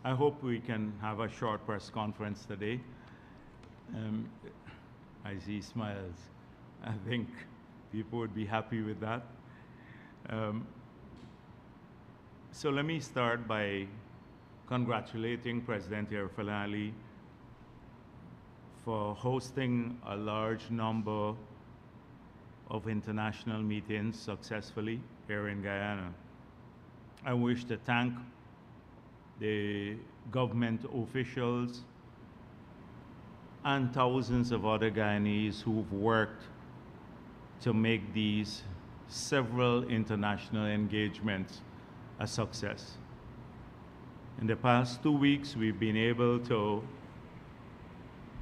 I hope we can have a short press conference today. I see smiles. I think people would be happy with that. So let me start by congratulating President Irfaan for hosting a large number of international meetings successfully here in Guyana. I wish to thank the government officials and thousands of other Guyanese who've worked to make these several international engagements a success. In the past 2 weeks, we've been able to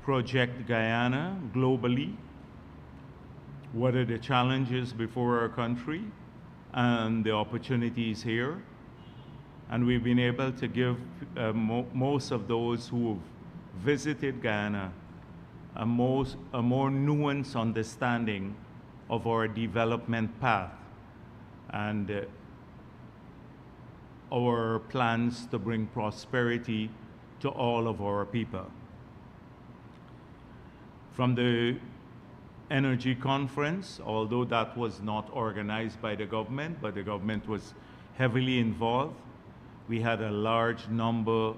project Guyana globally. What are the challenges before our country and the opportunities here? And we've been able to give most of those who've visited Guyana a more nuanced understanding of our development path and our plans to bring prosperity to all of our people. From the energy conference, although that was not organized by the government, but the government was heavily involved, we had a large number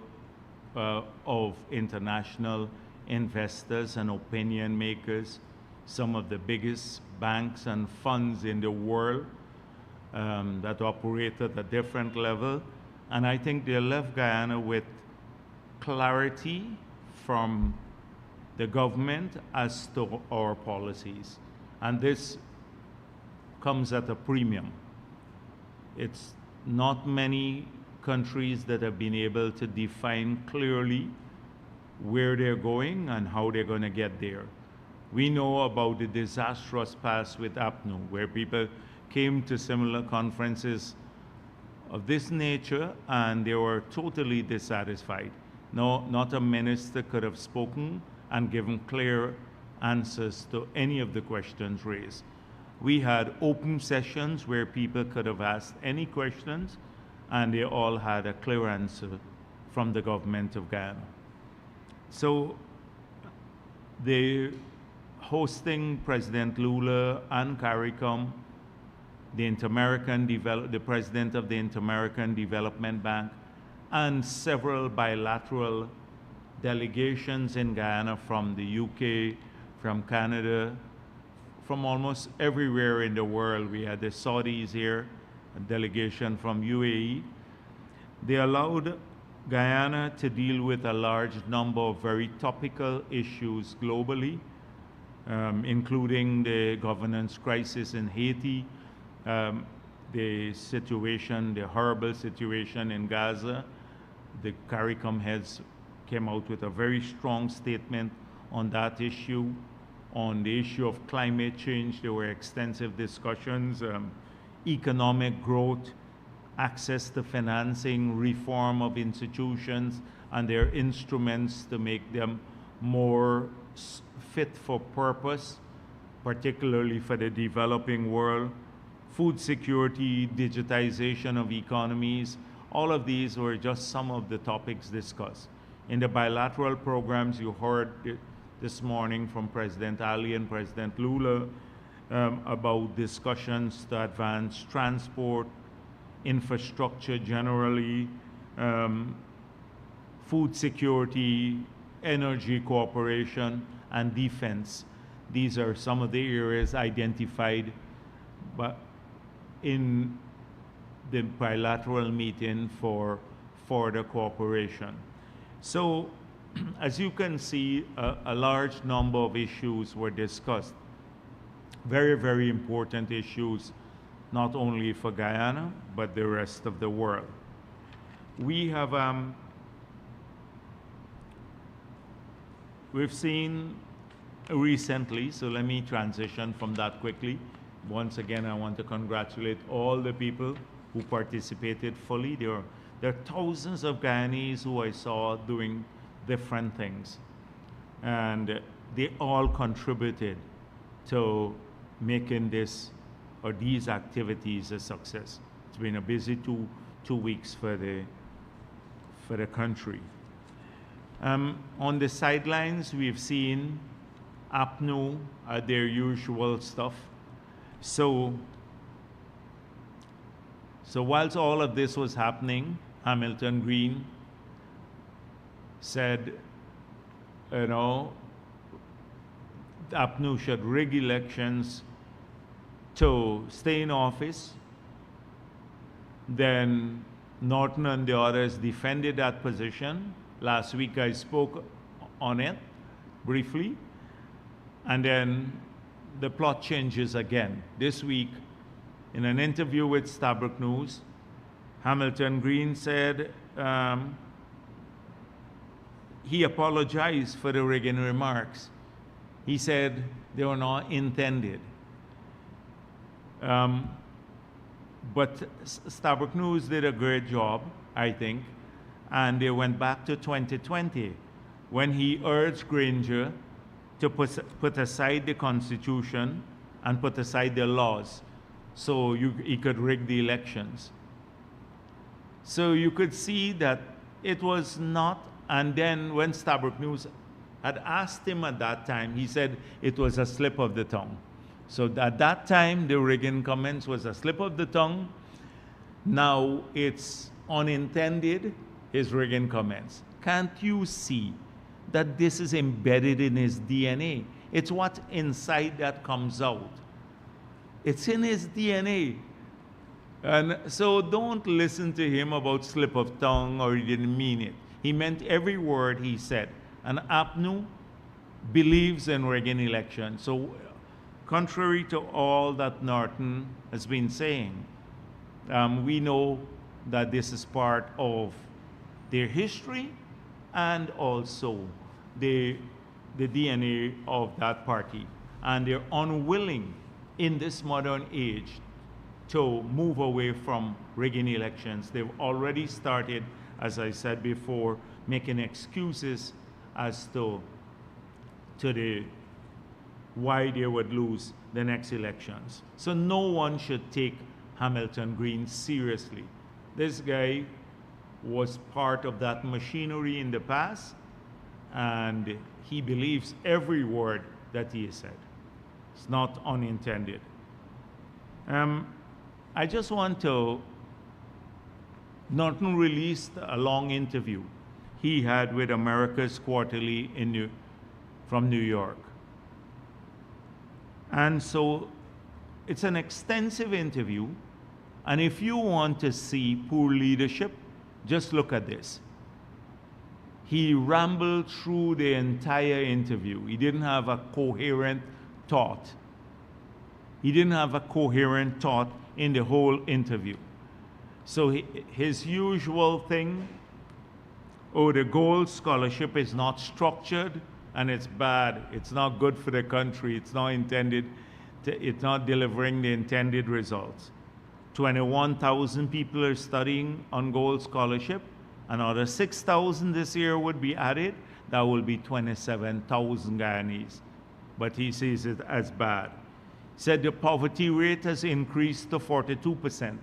of international investors and opinion makers, some of the biggest banks and funds in the world that operate at a different level. And I think they left Guyana with clarity from the government as to our policies. And this comes at a premium. It's not many countries that have been able to define clearly where they're going and how they're going to get there. We know about the disastrous past with APNU, where people came to similar conferences of this nature and they were totally dissatisfied. No, not a minister could have spoken and given clear answers to any of the questions raised. We had open sessions where people could have asked any questions and they all had a clear answer from the government of Guyana. So the hosting President Lula and CARICOM, the president of the Inter-American Development Bank, and several bilateral delegations in Guyana from the UK, from Canada, from almost everywhere in the world. We had the Saudis here, a delegation from UAE. They allowed Guyana to deal with a large number of very topical issues globally, including the governance crisis in Haiti, the situation, the horrible situation in Gaza. The CARICOM heads came out with a very strong statement on that issue. On the issue of climate change, there were extensive discussions, economic growth, access to financing, reform of institutions and their instruments to make them more fit for purpose, particularly for the developing world, food security, digitization of economies. All of these were just some of the topics discussed. In the bilateral programs, you heard this morning from President Ali and President Lula about discussions to advance transport, infrastructure generally, food security, energy cooperation, and defense. These are some of the areas identified in the bilateral meeting for further cooperation. So, as you can see, a large number of issues were discussed. Very, very important issues, not only for Guyana, but the rest of the world. We have, we've seen recently, so let me transition from that quickly. Once again, I want to congratulate all the people who participated fully. There are thousands of Guyanese who I saw doing different things. And they all contributed to making these activities a success. It's been a busy two weeks for for the country. On the sidelines, we've seen APNU at their usual stuff. So whilst all of this was happening, Hamilton Green said, you know, APNU should rig elections to stay in office. Then Norton and the others defended that position. Last week I spoke on it briefly. And then the plot changes again. This week, in an interview with Stabroek News, Hamilton Green said he apologized for the Reagan remarks. He said they were not intended. But Stabroek News did a great job, I think, and they went back to 2020 when he urged Granger to put aside the Constitution and put aside the laws so he could rig the elections. So you could see that it was not, and then when Stabroek News had asked him at that time, he said it was a slip of the tongue. So at that time, the Reagan comments was a slip of the tongue. Now it's unintended, his Reagan comments. Can't you see that this is embedded in his DNA? It's what's inside that comes out. It's in his DNA. And so don't listen to him about slip of tongue or he didn't mean it. He meant every word he said. And APNU believes in Reagan election. So contrary to all that Norton has been saying, we know that this is part of their history and also the DNA of that party. And they're unwilling in this modern age to move away from Reagan elections. They've already started, as I said before, making excuses as to why they would lose the next elections. So no one should take Hamilton Green seriously. This guy was part of that machinery in the past, and he believes every word that he has said. It's not unintended. I just want to, Norton released a long interview he had with America's Quarterly from New York. And so it's an extensive interview, and if you want to see poor leadership, just look at this. He rambled through the entire interview. He didn't have a coherent thought. He didn't have a coherent thought in the whole interview. So his usual thing, the Gold Scholarship is not structured and it's bad. It's not good for the country. It's not intended it's not delivering the intended results. 21,000 people are studying on Gold Scholarship. Another 6,000 this year would be added. That will be 27,000 Guyanese. But he sees it as bad. He said the poverty rate has increased to 42%.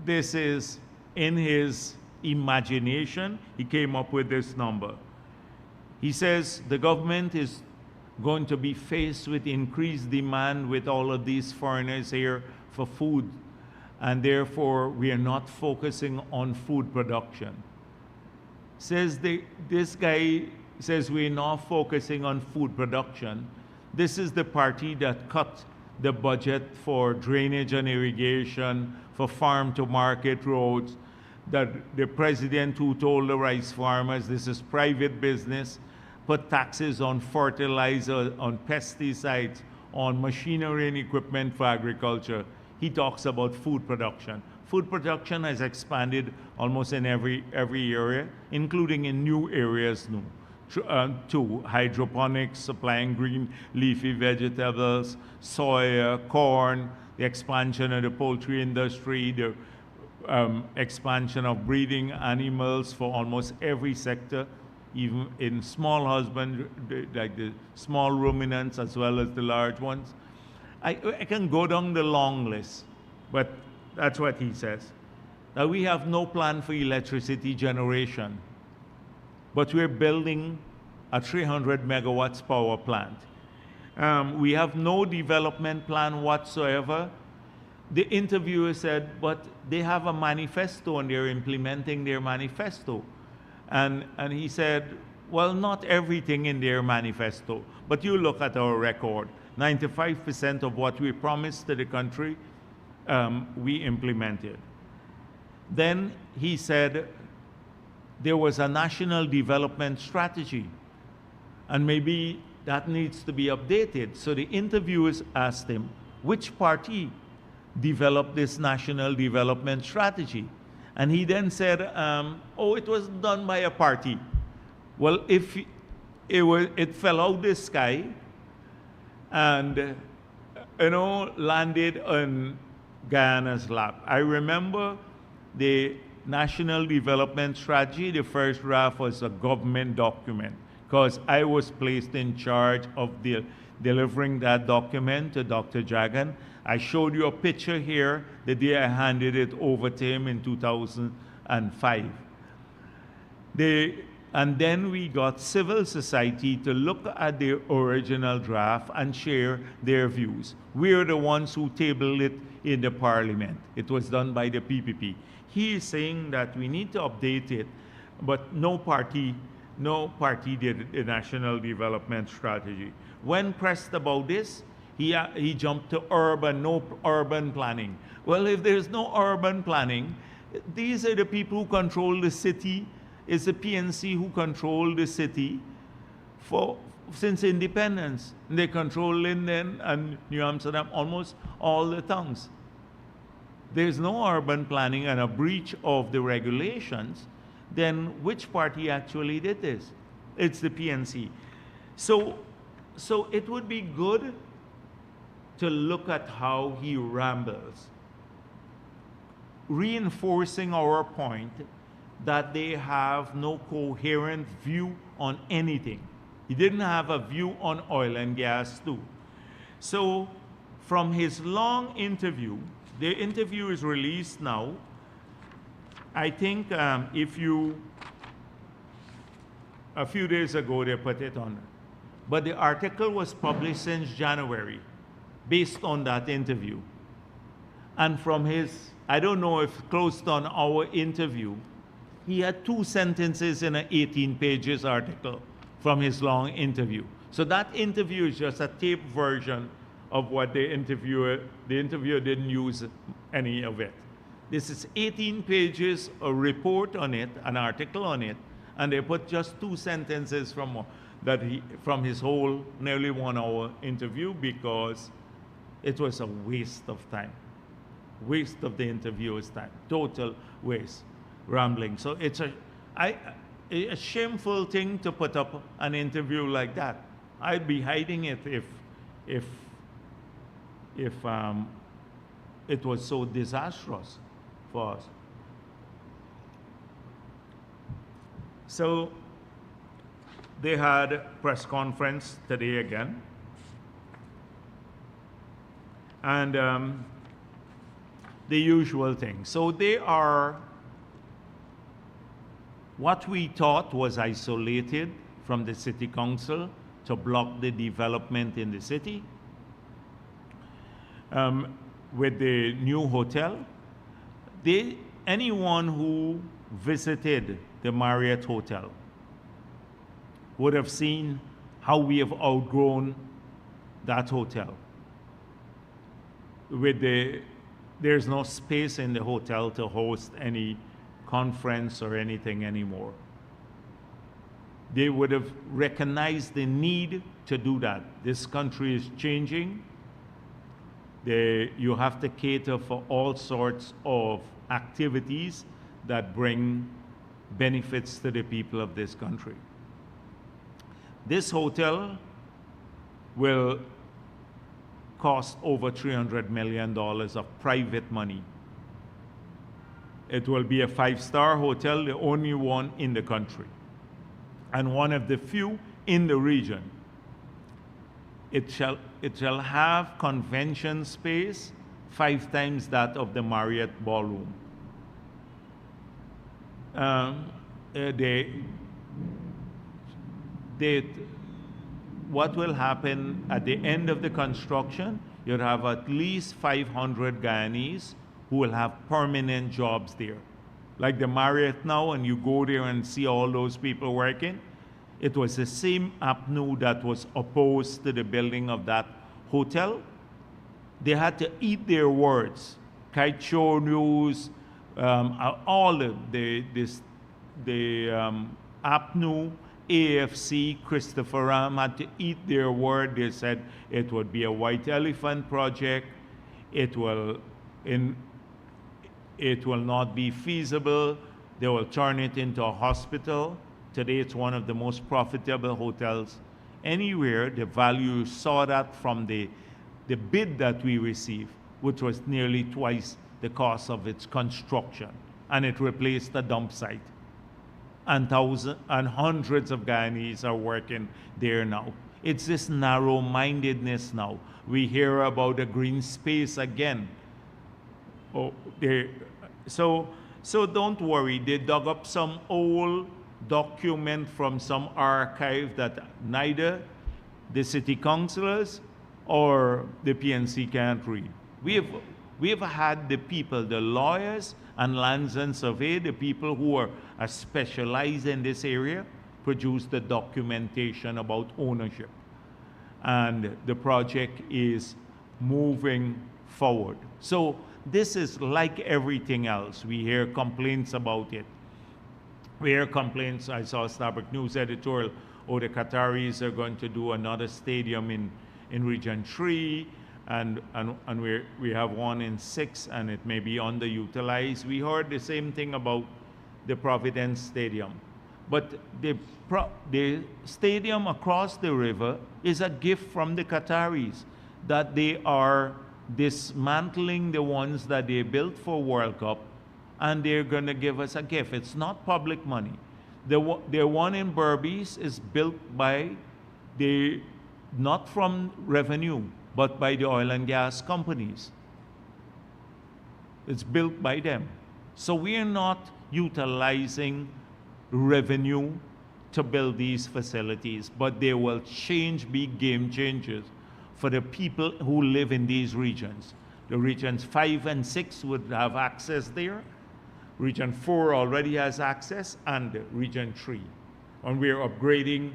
This is in his imagination. He came up with this number. He says the government is going to be faced with increased demand with all of these foreigners here for food, and therefore we are not focusing on food production. This guy says we're not focusing on food production. This is the party that cut the budget for drainage and irrigation, for farm-to-market roads, that the president who told the rice farmers this is private business, put taxes on fertilizer, on pesticides, on machinery and equipment for agriculture. He talks about food production. Food production has expanded almost in every area, including in new areas too. Hydroponics, supplying green leafy vegetables, soya, corn, the expansion of the poultry industry, the expansion of breeding animals for almost every sector, even in small husbandry, like the small ruminants as well as the large ones. I can go down the long list, but That's what he says. Now we have no plan for electricity generation, but we're building a 300 megawatts power plant. We have no development plan whatsoever. The interviewer said, but they have a manifesto and they're implementing their manifesto. And he said, well, not everything in their manifesto, but you look at our record. 95% of what we promised to the country, we implemented. Then he said there was a national development strategy, and maybe that needs to be updated. So the interviewers asked him, which party developed this national development strategy? And he then said, oh, it was done by a party. Well, if it fell out the sky and, landed on Guyana's lap. I remember the National Development Strategy, the first draft was a government document, because I was placed in charge of delivering that document to Dr. Jagan. I showed you a picture here the day I handed it over to him in 2005. And then we got civil society to look at the original draft and share their views. We're the ones who tabled it in the parliament. It was done by the PPP. He is saying that we need to update it, but no party did the National Development Strategy. When pressed about this, he jumped to no urban planning. Well, if there's no urban planning, these are the people who control the city. It's the PNC who control the city since independence. They control Linden and New Amsterdam, almost all the towns. There's no urban planning and a breach of the regulations. Then which party actually did this? It's the PNC. So it would be good to look at how he rambles, reinforcing our point that they have no coherent view on anything. He didn't have a view on oil and gas too. So from his long interview, the interview is released now. I think a few days ago they put it on. But the article was published since January based on that interview. And from his, I don't know if closed on our interview, he had 2 sentences in an 18 pages article from his long interview. So that interview is just a taped version of what the interviewer didn't use any of it. This is 18 pages, a report on it, an article on it, and they put just 2 sentences from his whole nearly 1 hour interview because it was a waste of time. Waste of the interviewer's time. Total waste. Rambling. So it's a shameful thing to put up an interview like that. I'd be hiding it if it was so disastrous for us. So they had a press conference today again, and the usual thing. So they are what we thought was isolated from the city council to block the development in the city. With the new hotel, anyone who visited the Marriott Hotel would have seen how we have outgrown that hotel. There's no space in the hotel to host any conference or anything anymore. They would have recognized the need to do that. This country is changing. You have to cater for all sorts of activities that bring benefits to the people of this country. This hotel will cost over $300 million of private money. It will be a 5-star hotel, the only one in the country, and one of the few in the region. It shall have convention space, 5 times that of the Marriott Ballroom. What will happen at the end of the construction, you'll have at least 500 Guyanese who will have permanent jobs there. Like the Marriott now, and you go there and see all those people working, it was the same APNU that was opposed to the building of that hotel. They had to eat their words. Kite Show News, all the APNU, AFC, Christopher Ram had to eat their word. They said it would be a white elephant project. It will not be feasible. They will turn it into a hospital. Today it's one of the most profitable hotels anywhere. The value saw that from the bid that we received, which was nearly twice the cost of its construction. And it replaced the dump site. And hundreds of Guyanese are working there now. It's this narrow-mindedness now. We hear about the green space again. So don't worry. They dug up some old document from some archive that neither the city councilors or the PNC can't read. We have had the people, the lawyers and lands and survey, the people who are specialized in this area, produce the documentation about ownership. And the project is moving forward. So this is like everything else. We hear complaints about it. We hear complaints. I saw a Starbuck News editorial, the Qataris are going to do another stadium in Region 3, and we have one in 6, and it may be underutilized. We heard the same thing about the Providence Stadium. But the stadium across the river is a gift from the Qataris, that they are dismantling the ones that they built for World Cup, and they're going to give us a gift. It's not public money. The one in Berbice is built by not from revenue, but by the oil and gas companies. It's built by them. So we are not utilizing revenue to build these facilities, but they will be game changers for the people who live in these regions. The regions 5 and 6 would have access there. Region 4 already has access, and Region 3. And we're upgrading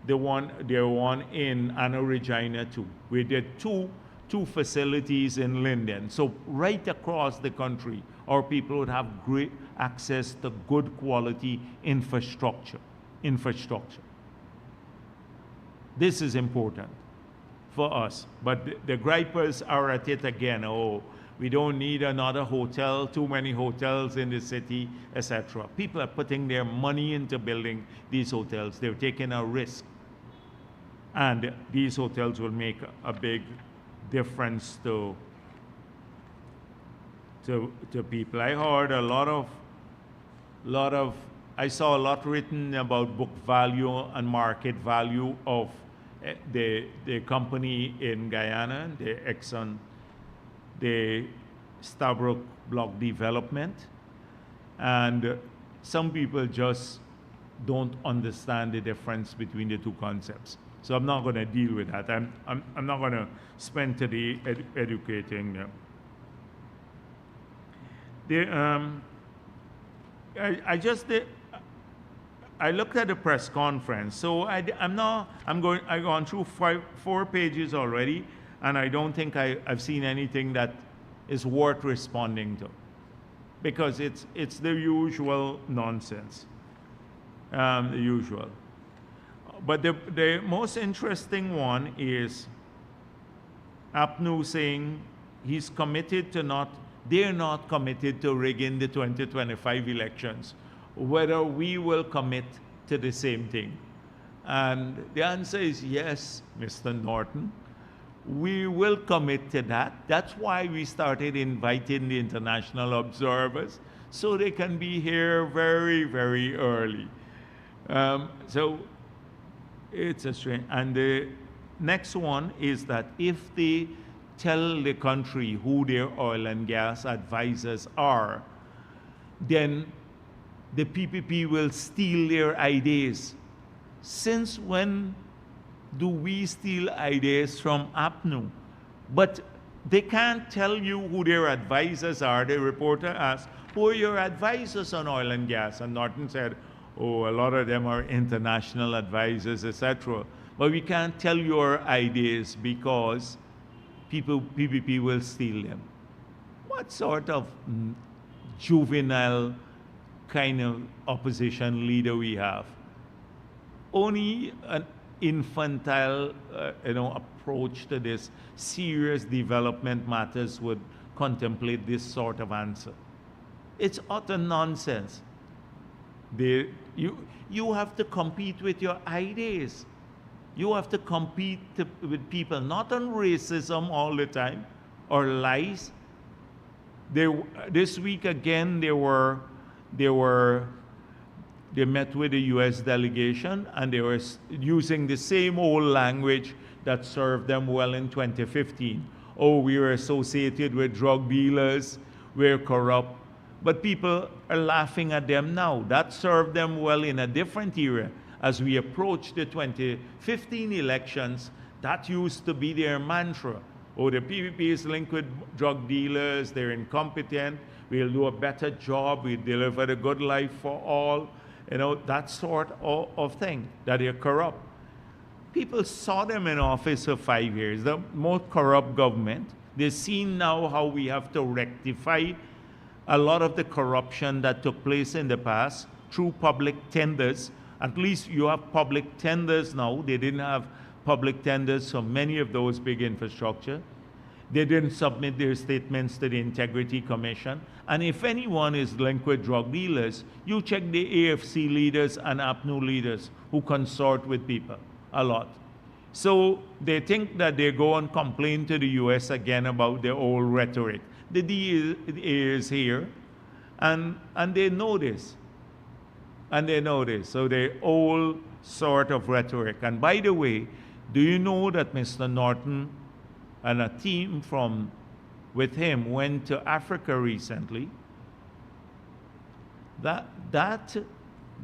the one in Anna Regina too. We did two facilities in Linden. So right across the country, our people would have great access to good quality infrastructure. This is important for us. But the gripers are at it again. We don't need another hotel, too many hotels in the city, etc. People are putting their money into building these hotels. They're taking a risk. And these hotels will make a big difference to people. I heard I saw a lot written about book value and market value of the company in Guyana, the Stabroek Block Development, and some people just don't understand the difference between the two concepts. So I'm not going to deal with that. I'm not going to spend today educating them. I looked at the press conference. So I've gone through 4 pages already, and I don't think I've seen anything that is worth responding to, because it's the usual nonsense, the usual. But the most interesting one is APNU saying they're not committed to rigging the 2025 elections, whether we will commit to the same thing. And the answer is yes, Mr. Norton. We will commit to that. That's why we started inviting the international observers, so they can be here very, very early. So it's a strange. And the next one is that if the tell the country who their oil and gas advisors are, then the PPP will steal their ideas. Since when do we steal ideas from APNU? But they can't tell you who their advisors are. The reporter asked, who are your advisors on oil and gas? And Norton said, oh, a lot of them are international advisors, etc. But we can't tell your ideas because PPP will steal them. What sort of juvenile kind of opposition leader we have? Only an infantile approach to this serious development matters would contemplate this sort of answer. It's utter nonsense. You have to compete with your ideas. You have to compete with people, not on racism all the time or lies. This week again, they met with the U.S. delegation, and they were using the same old language that served them well in 2015. Oh, we were associated with drug dealers, we're corrupt. But people are laughing at them now. That served them well in a different era. As we approach the 2015 elections, that used to be their mantra. Oh, the PPP is linked with drug dealers, they're incompetent, we'll do a better job, we'll deliver the good life for all. That sort of thing, that they're corrupt. People saw them in office for 5 years, the most corrupt government. They've seen now how we have to rectify a lot of the corruption that took place in the past through public tenders. At least you have public tenders now. They didn't have public tenders for many of those big infrastructure. They didn't submit their statements to the Integrity Commission. And if anyone is linked with drug dealers, you check the AFC leaders and APNU leaders who consort with people a lot. So they think that they go and complain to the US again about their old rhetoric. The DA is here, and they know this. And they know this. So they old sort of rhetoric. And by the way, do you know that Mr. Norton and a team with him went to Africa recently? The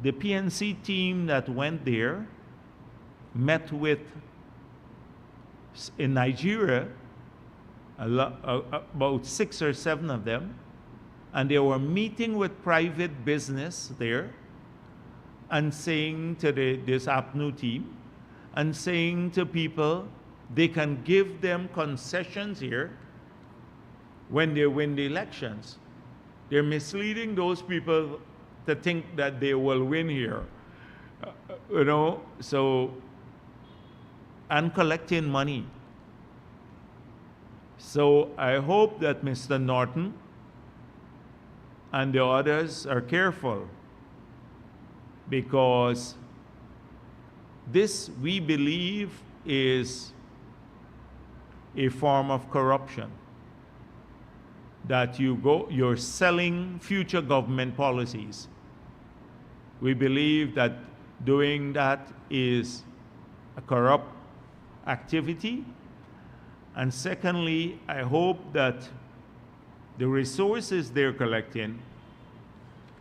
PNC team that went there met with, in Nigeria, about 6 or 7 of them, and they were meeting with private business there and saying to this APNU team, and saying to people they can give them concessions here when they win the elections. They're misleading those people to think that they will win here. And collecting money. So I hope that Mr. Norton and the others are careful, because this, we believe, is a form of corruption. That you're selling future government policies. We believe that doing that is a corrupt activity. And secondly, I hope that the resources they're collecting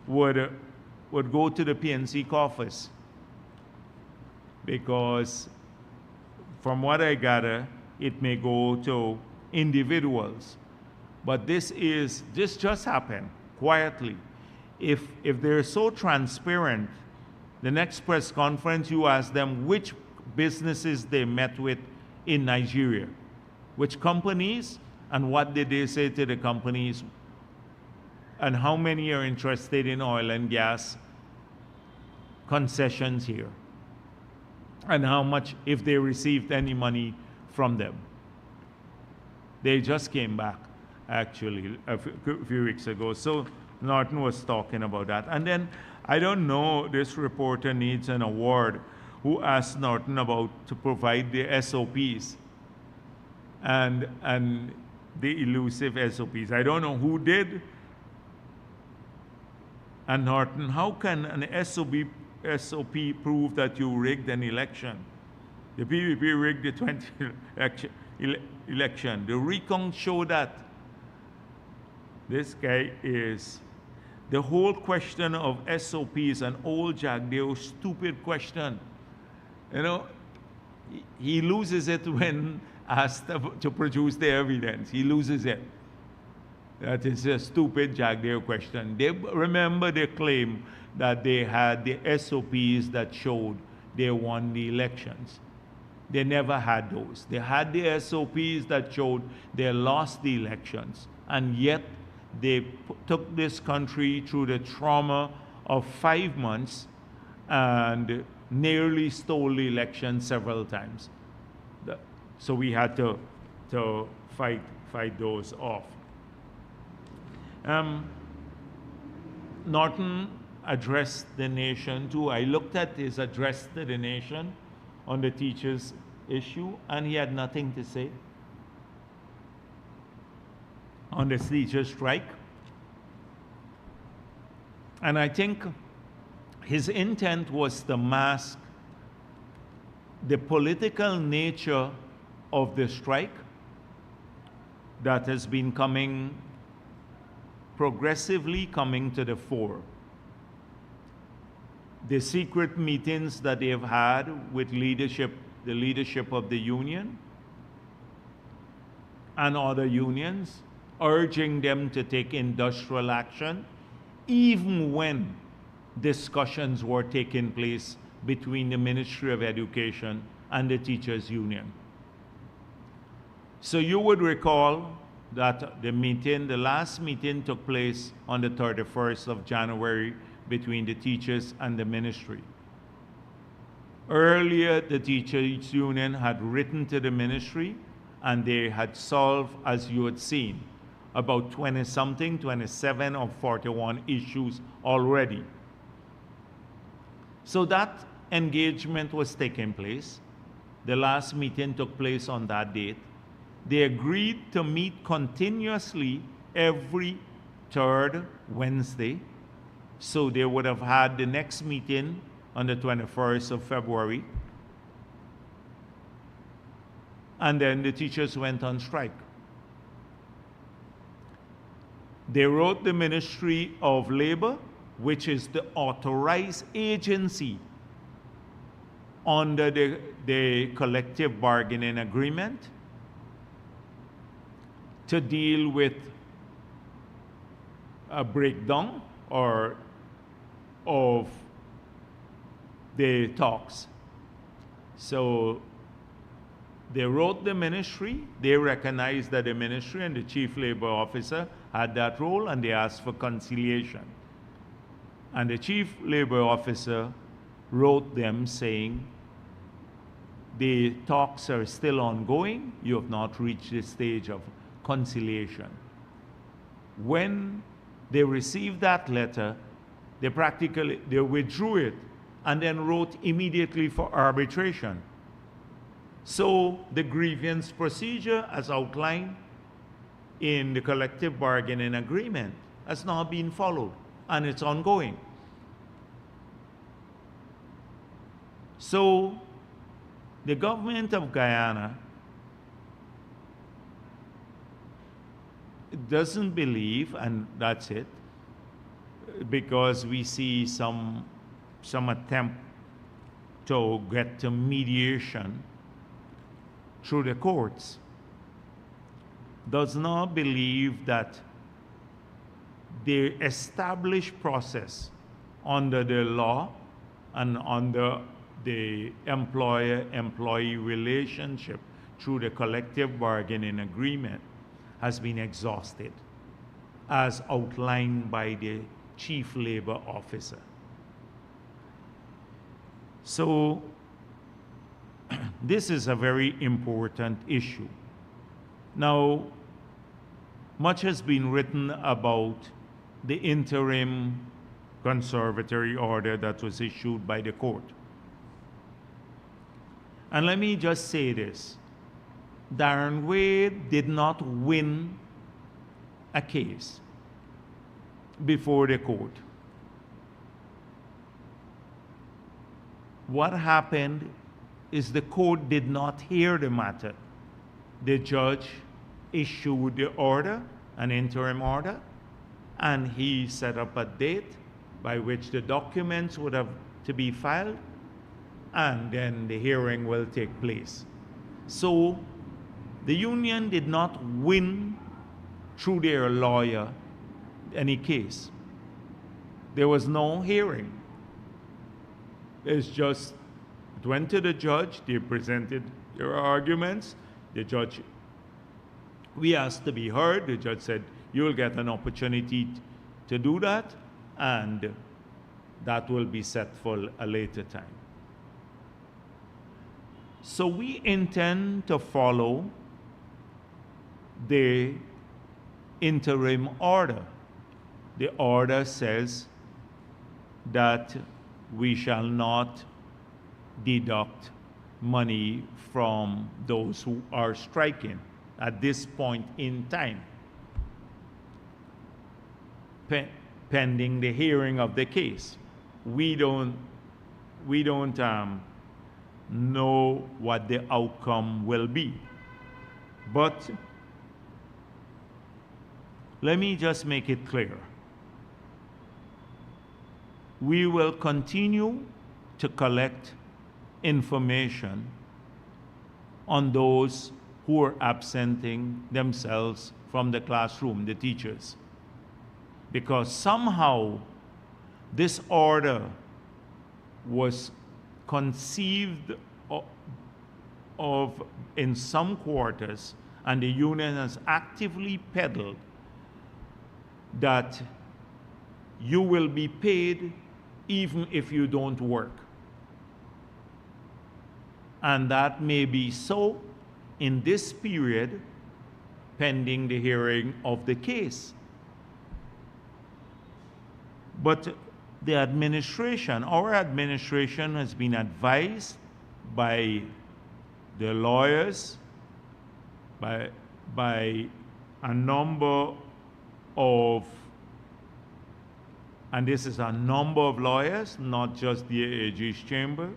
would go to the PNC coffers. Because from what I gather, it may go to individuals. But this just happened quietly. If they're so transparent, the next press conference you ask them which businesses they met with in Nigeria, which companies, and what did they say to the companies, and how many are interested in oil and gas concessions here, and how much, if they received any money from them. They just came back, actually, a few weeks ago. So Norton was talking about that. And then, I don't know, this reporter needs an award, who asked Norton to provide the SOPs and the elusive SOPs. I don't know who did. And Norton, how can an SOP prove that you rigged an election? The PPP rigged the 20 election. election. The recount showed that this guy is, the whole question of SOP is an old Jagdeo stupid question. You know, he loses it when asked to produce the evidence. He loses it. That is a stupid Jagdeo question. Remember they claim that they had the SOPs that showed they won the elections. They never had those. They had the SOPs that showed they lost the elections. And yet they took this country through the trauma of 5 months and nearly stole the election several times. So we had to fight those off. Norton addressed the nation too. I looked at his address to the nation on the teachers' issue, and he had nothing to say on the teachers' strike. And I think his intent was to mask the political nature of the strike that has been progressively coming to the fore. The secret meetings that they have had with the leadership of the union and other unions, urging them to take industrial action, even when discussions were taking place between the Ministry of Education and the teachers' union. So you would recall that the last meeting took place on the 31st of January between the teachers and the ministry. Earlier, the teachers' union had written to the ministry, and they had solved, as you had seen, about 20-something, 27 or 41 issues already. So that engagement was taking place. The last meeting took place on that date. They agreed to meet continuously every third Wednesday. So they would have had the next meeting on the 21st of February. And then the teachers went on strike. They wrote the Ministry of Labor, which is the authorized agency under the collective bargaining agreement, to deal with a breakdown of the talks. So they wrote the ministry, they recognized that the ministry and the chief labor officer had that role, and they asked for conciliation. And the chief labor officer wrote them saying, the talks are still ongoing, you have not reached the stage of conciliation. When they received that letter, they withdrew it and then wrote immediately for arbitration. So the grievance procedure as outlined in the collective bargaining agreement has not been followed, and it's ongoing. So the government of Guyana doesn't believe, and that's it, because we see some attempt to get to mediation through the courts, does not believe that the established process under the law and under the employer-employee relationship through the collective bargaining agreement has been exhausted, as outlined by the chief labor officer. So this is a very important issue. Now, much has been written about the interim conservatory order that was issued by the court. And let me just say this. Darren Wade did not win a case before the court. What happened is the court did not hear the matter. the judge issued the order, an interim order, and he set up a date by which the documents would have to be filed, and then the hearing will take place. So the union did not win through their lawyer any case. There was no hearing. It's just, it went to the judge, they presented their arguments, the judge, we asked to be heard, the judge said, you'll get an opportunity to do that, and that will be set for a later time. So we intend to follow the interim order. The order says that we shall not deduct money from those who are striking at this point in time, pending the hearing of the case. We don't know what the outcome will be. But let me just make it clear. We will continue to collect information on those who are absenting themselves from the classroom, the teachers. Because somehow this order was conceived of in some quarters, and the union has actively peddled that you will be paid even if you don't work. And that may be so in this period pending the hearing of the case. But the administration, our administration, has been advised by the lawyers, by a number of, and this is a number of lawyers, not just the AG's chamber,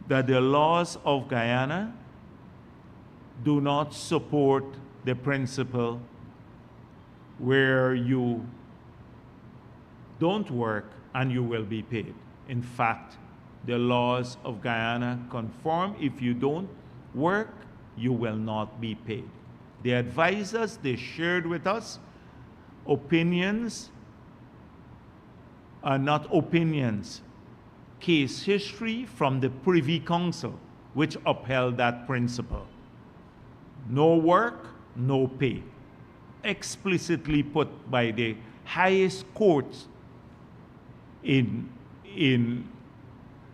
that the laws of Guyana do not support the principle where you don't work and you will be paid. In fact, the laws of Guyana confirm if you don't work, you will not be paid. They advised us, they shared with us opinions, not opinions, case history from the Privy Council, which upheld that principle. No work, no pay. Explicitly put by the highest courts in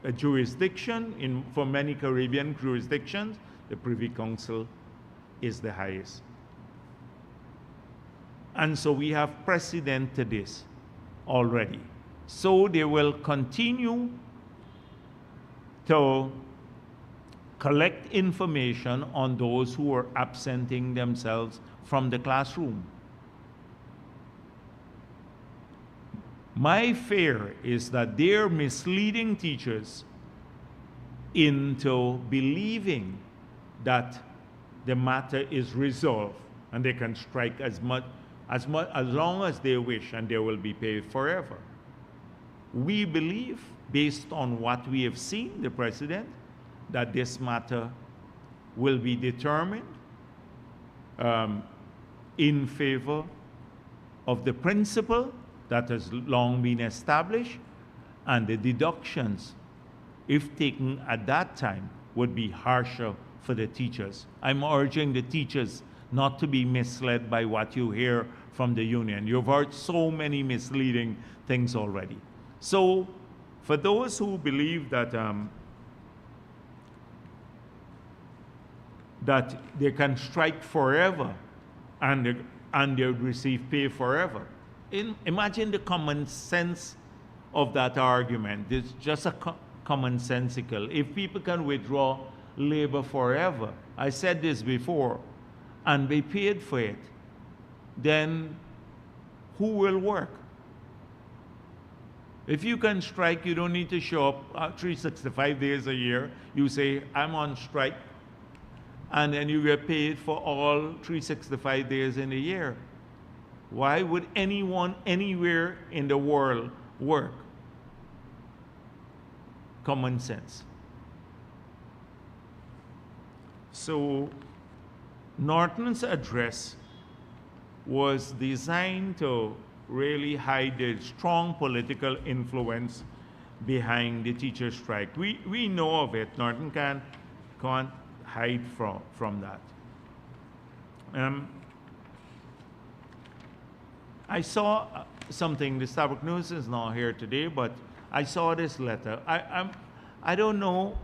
a jurisdiction, for many Caribbean jurisdictions, the Privy Council is the highest. And so we have precedent to this already. So they will continue to collect information on those who are absenting themselves from the classroom. My fear is that they're misleading teachers into believing that the matter is resolved and they can strike as long as they wish and they will be paid forever. We believe, based on what we have seen, the President, that this matter will be determined in favor of the principle that has long been established, and the deductions, if taken at that time, would be harsher for the teachers. I'm urging the teachers not to be misled by what you hear from the union. You've heard so many misleading things already. So for those who believe that that they can strike forever and they receive pay forever, imagine the common sense of that argument. It's just a commonsensical. If people can withdraw labor forever, I said this before, and be paid for it, then who will work? If you can strike, you don't need to show up 365 days a year. You say, I'm on strike, and then you get paid for all 365 days in a year. Why would anyone anywhere in the world work? Common sense. So Norton's address was designed to really hide the strong political influence behind the teacher strike. We know of it. Norton can't hide from that. I saw something, the Starbuck News is not here today, but I saw this letter. I don't know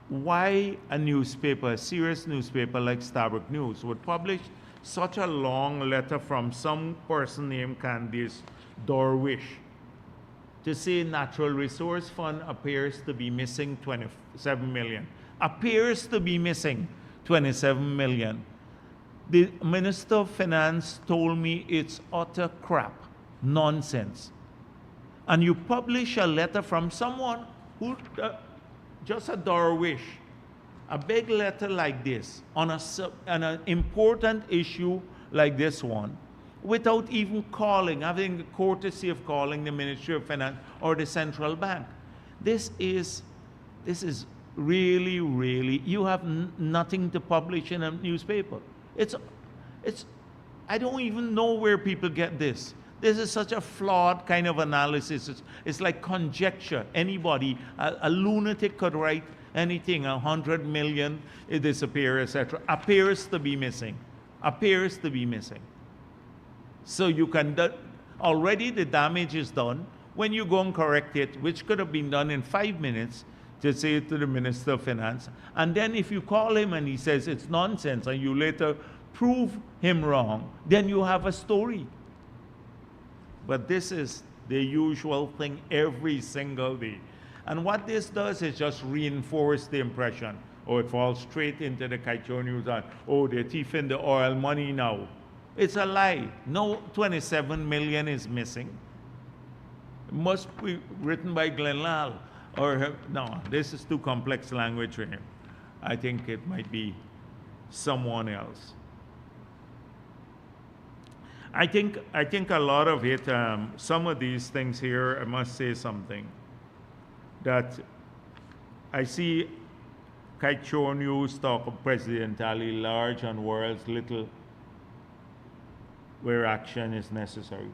why a newspaper, a serious newspaper like Starbuck News, would publish such a long letter from some person named Candice Dorwish to say Natural Resource Fund appears to be missing 27 million. Appears to be missing 27 million. The Minister of Finance told me it's utter crap, nonsense. And you publish a letter from someone who, just a Dorwish, a big letter like this on an important issue like this one, without even calling, having the courtesy of calling the Ministry of Finance or the central bank. This is really, really, you have nothing to publish in a newspaper. I don't even know where people get this. This is such a flawed kind of analysis. It's like conjecture. Anybody, a lunatic could write anything, 100 million, it disappears, etc. Appears to be missing. Appears to be missing. So you can, already the damage is done. When you go and correct it, which could have been done in 5 minutes, to say it to the Minister of Finance, and then if you call him and he says it's nonsense, and you later prove him wrong, then you have a story. But this is the usual thing every single day. And what this does is just reinforce the impression. Oh, it falls straight into the Kaicho News on, oh, they're thieving the oil money now. It's a lie. No 27 million is missing. It must be written by Glenn Lal. Or, no, this is too complex language for him. I think it might be someone else. I think a lot of it, some of these things here, I must say something, that I see Kaicho News talk of President Ali large and words little where action is necessary.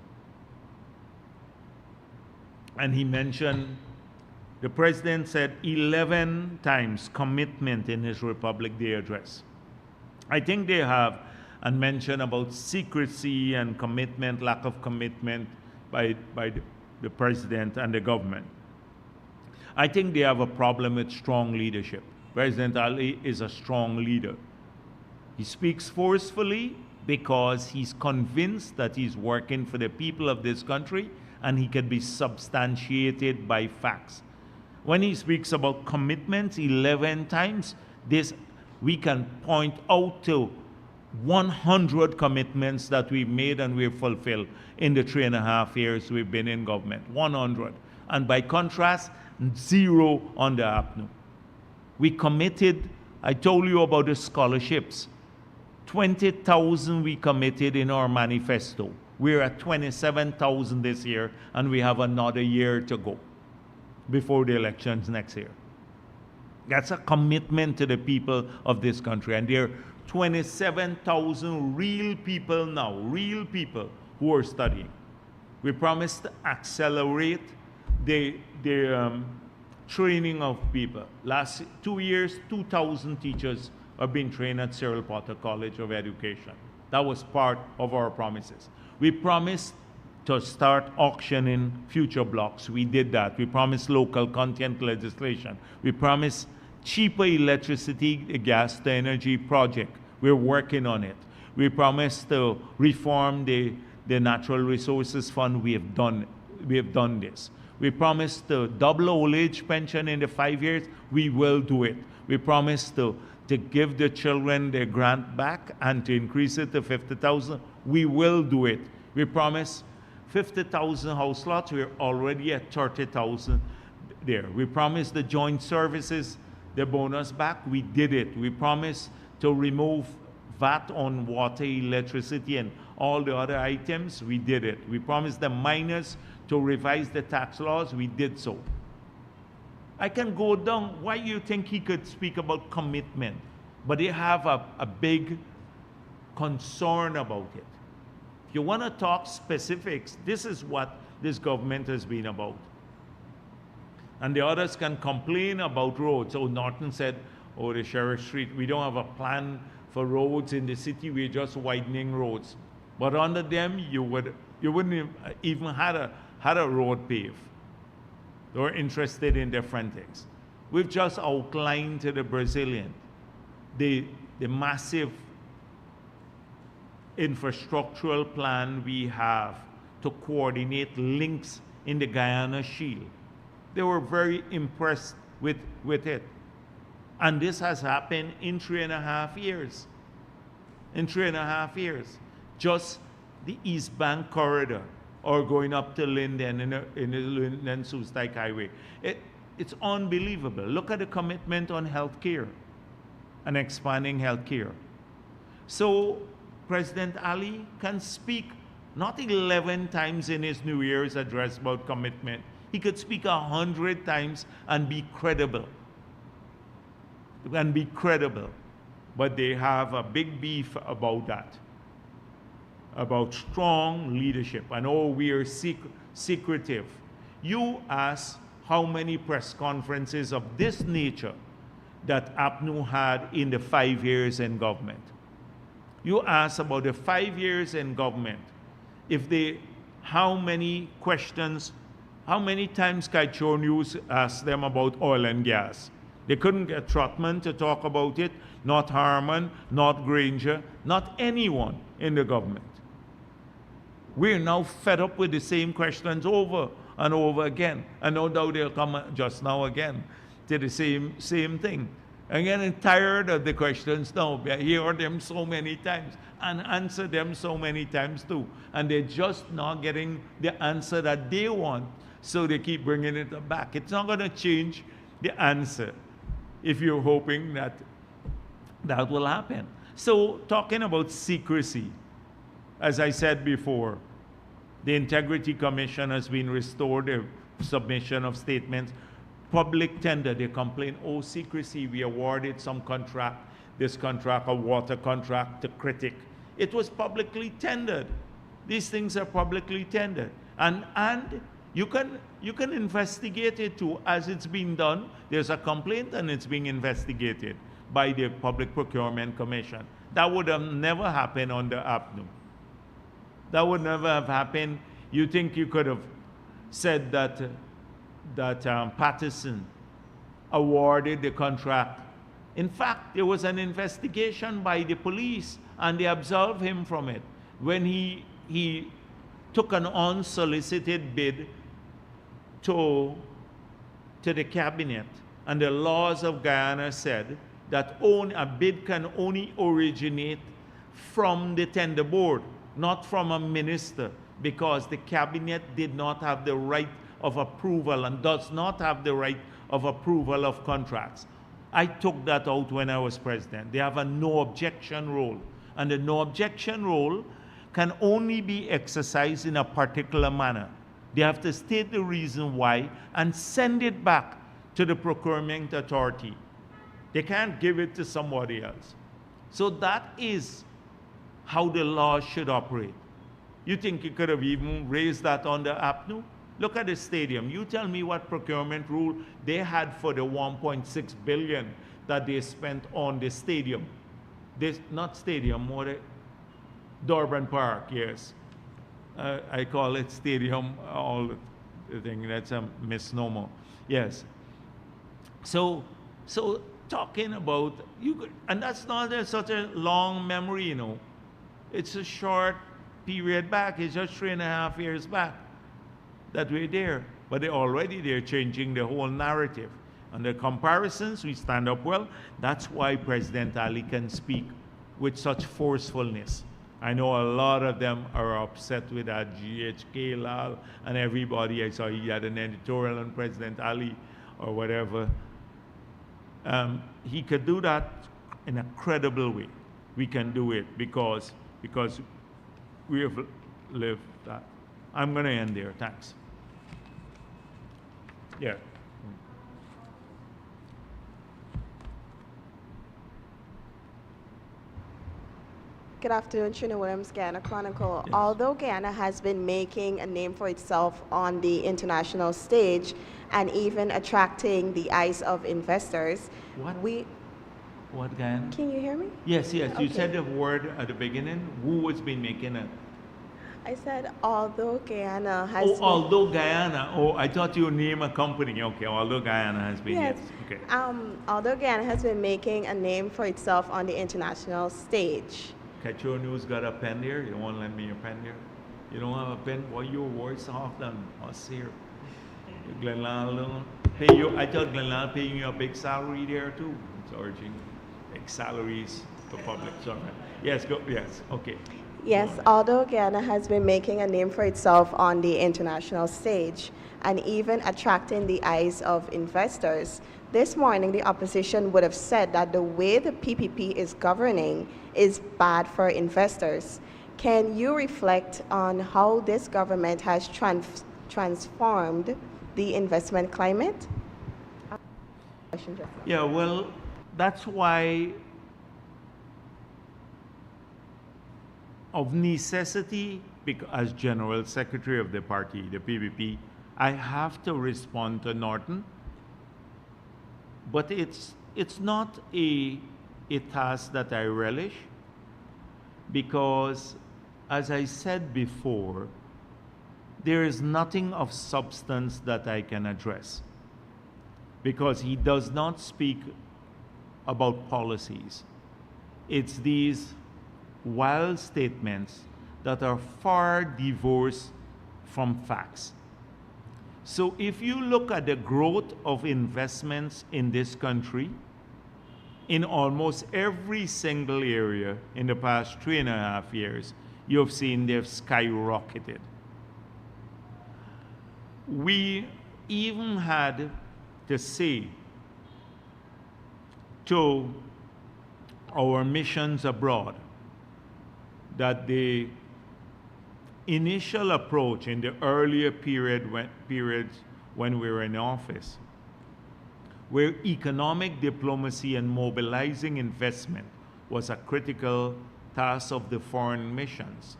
And he mentioned, the president said 11 times commitment in his Republic Day address. I think they have, and mentioned about secrecy and commitment, lack of commitment by the president and the government. I think they have a problem with strong leadership. President Ali is a strong leader. He speaks forcefully because he's convinced that he's working for the people of this country and he can be substantiated by facts. When he speaks about commitments 11 times, we can point out to 100 commitments that we've made and we've fulfilled in the 3.5 years we've been in government. 100. And by contrast, 0 on the APNU. We committed, I told you about the scholarships. 20,000 we committed in our manifesto. We're at 27,000 this year, and we have another year to go before the elections next year. That's a commitment to the people of this country. And there are 27,000 real people now, real people who are studying. We promised to accelerate the training of people. Last 2 years, 2,000 teachers have been trained at Cyril Potter College of Education. That was part of our promises. We promised to start auctioning future blocks. We did that. We promised local content legislation. We promised cheaper electricity, gas to energy project. We're working on it. We promised to reform the Natural Resources Fund. We have done this. We promised to double old age pension in the 5 years. We will do it. We promised to give the children their grant back and to increase it to 50,000. We will do it. We promised 50,000 house lots. We're already at 30,000 there. We promised the joint services the bonus back. We did it. We promised to remove VAT on water, electricity, and all the other items. We did it. We promised the miners to revise the tax laws. We did so. I can go down. Why you think he could speak about commitment? But they have a big concern about it. If you want to talk specifics, this is what this government has been about. And the others can complain about roads. So Norton said, oh, the Sheriff Street, we don't have a plan for roads in the city, we're just widening roads. But under them, you wouldn't even had a road paved. They were interested in different things. We've just outlined to the Brazilian the massive infrastructural plan we have to coordinate links in the Guyana Shield. They were very impressed with it. And this has happened in 3.5 years. In 3.5 years. Just the East Bank corridor, or going up to Linden in the Linden-Soestdijk Highway. It's unbelievable. Look at the commitment on healthcare and expanding healthcare. So President Ali can speak not 11 times in his New Year's address about commitment. He could speak 100 times and be credible. And be credible. But they have a big beef about that. About strong leadership. And oh, we are secretive. You ask how many press conferences of this nature that APNU had in the 5 years in government. You ask about the 5 years in government, how many questions, how many times Kaichor News asked them about oil and gas? They couldn't get Trotman to talk about it, not Harman, not Granger, not anyone in the government. We're now fed up with the same questions over and over again. And no doubt they'll come just now again to the same thing. I'm getting tired of the questions now. I hear them so many times and answer them so many times too. And they're just not getting the answer that they want, so they keep bringing it back. It's not going to change the answer if you're hoping that that will happen. So talking about secrecy, as I said before, the Integrity Commission has been restored, the submission of statements. Public tender, they complain, oh, secrecy, we awarded some contract, this contract, a water contract to Critic. It was publicly tendered. These things are publicly tendered. And you can investigate it too, as it's being done. There's a complaint and it's being investigated by the Public Procurement Commission. That would have never happened under APNU. That would never have happened. You think you could have said that Patterson awarded the contract. In fact, there was an investigation by the police and they absolved him from it when he took an unsolicited bid to the cabinet. And the laws of Guyana said that a bid can only originate from the tender board, not from a minister, because the cabinet did not have the right of approval and does not have the right of approval of contracts. I took that out when I was president. They have a no objection rule. And the no objection rule can only be exercised in a particular manner. They have to state the reason why and send it back to the procurement authority. They can't give it to somebody else. So that is how the law should operate. You think you could have even raised that under APNU? Look at the stadium. You tell me what procurement rule they had for the 1.6 billion that they spent on the stadium. Not stadium, more the Durban Park, yes. I call it stadium, all the thing, that's a misnomer. Yes. So talking about, and that's not such a long memory, you know. It's a short period back. It's just 3.5 years back that we're there. But they're changing the whole narrative. And the comparisons, we stand up well. That's why President Ali can speak with such forcefulness. I know a lot of them are upset with that GHK Lal and everybody. I saw he had an editorial on President Ali or whatever. He could do that in a credible way. We can do it because we have lived that. I'm going to end there. Thanks. Yeah. Good afternoon, Trina Williams, Guyana Chronicle. Yes. Although Guyana has been making a name for itself on the international stage and even attracting the eyes of investors, What? we... What, Guyana? Can you hear me? Yes, yes. You Okay. said the word at the beginning. Who has been making it? I said, although Guyana has Oh, been... although Guyana. Oh, I thought you name a company. Okay, although Guyana has been. Yes. Yes. Okay. Although Guyana has been making a name for itself on the international stage. Catch Your News got a pen there. You don't want to lend me a pen there? You don't have a pen? Well, you're worse off than us here. Glenlaw pay you. I thought Glenlaw paying you a big salary there too. Charging big salaries for public servant. Yes, go. Yes, okay. Yes, although Guyana has been making a name for itself on the international stage and even attracting the eyes of investors, this morning the opposition would have said that the way the PPP is governing is bad for investors. Can you reflect on how this government has transformed the investment climate? Yeah, well, that's why, of necessity, as General Secretary of the party, the PPP, I have to respond to Norton. But it's not a task that I relish, because, as I said before, there is nothing of substance that I can address, because he does not speak about policies. It's these wild statements that are far divorced from facts. So if you look at the growth of investments in this country, in almost every single area in the past 3.5 years, you have seen they've skyrocketed. We even had to say to our missions abroad that the initial approach in the earlier periods when we were in office, where economic diplomacy and mobilizing investment was a critical task of the foreign missions,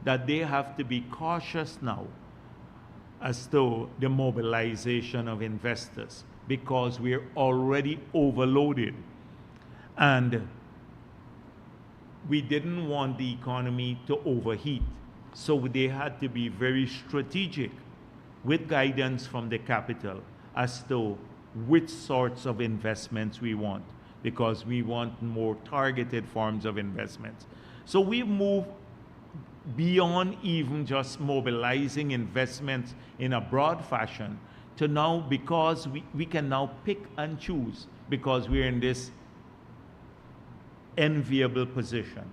that they have to be cautious now as to the mobilization of investors, because we're already overloaded. And we didn't want the economy to overheat. So they had to be very strategic with guidance from the capital as to which sorts of investments we want, because we want more targeted forms of investments. So we've moved beyond even just mobilizing investments in a broad fashion to now, because we can now pick and choose, because we're in this enviable position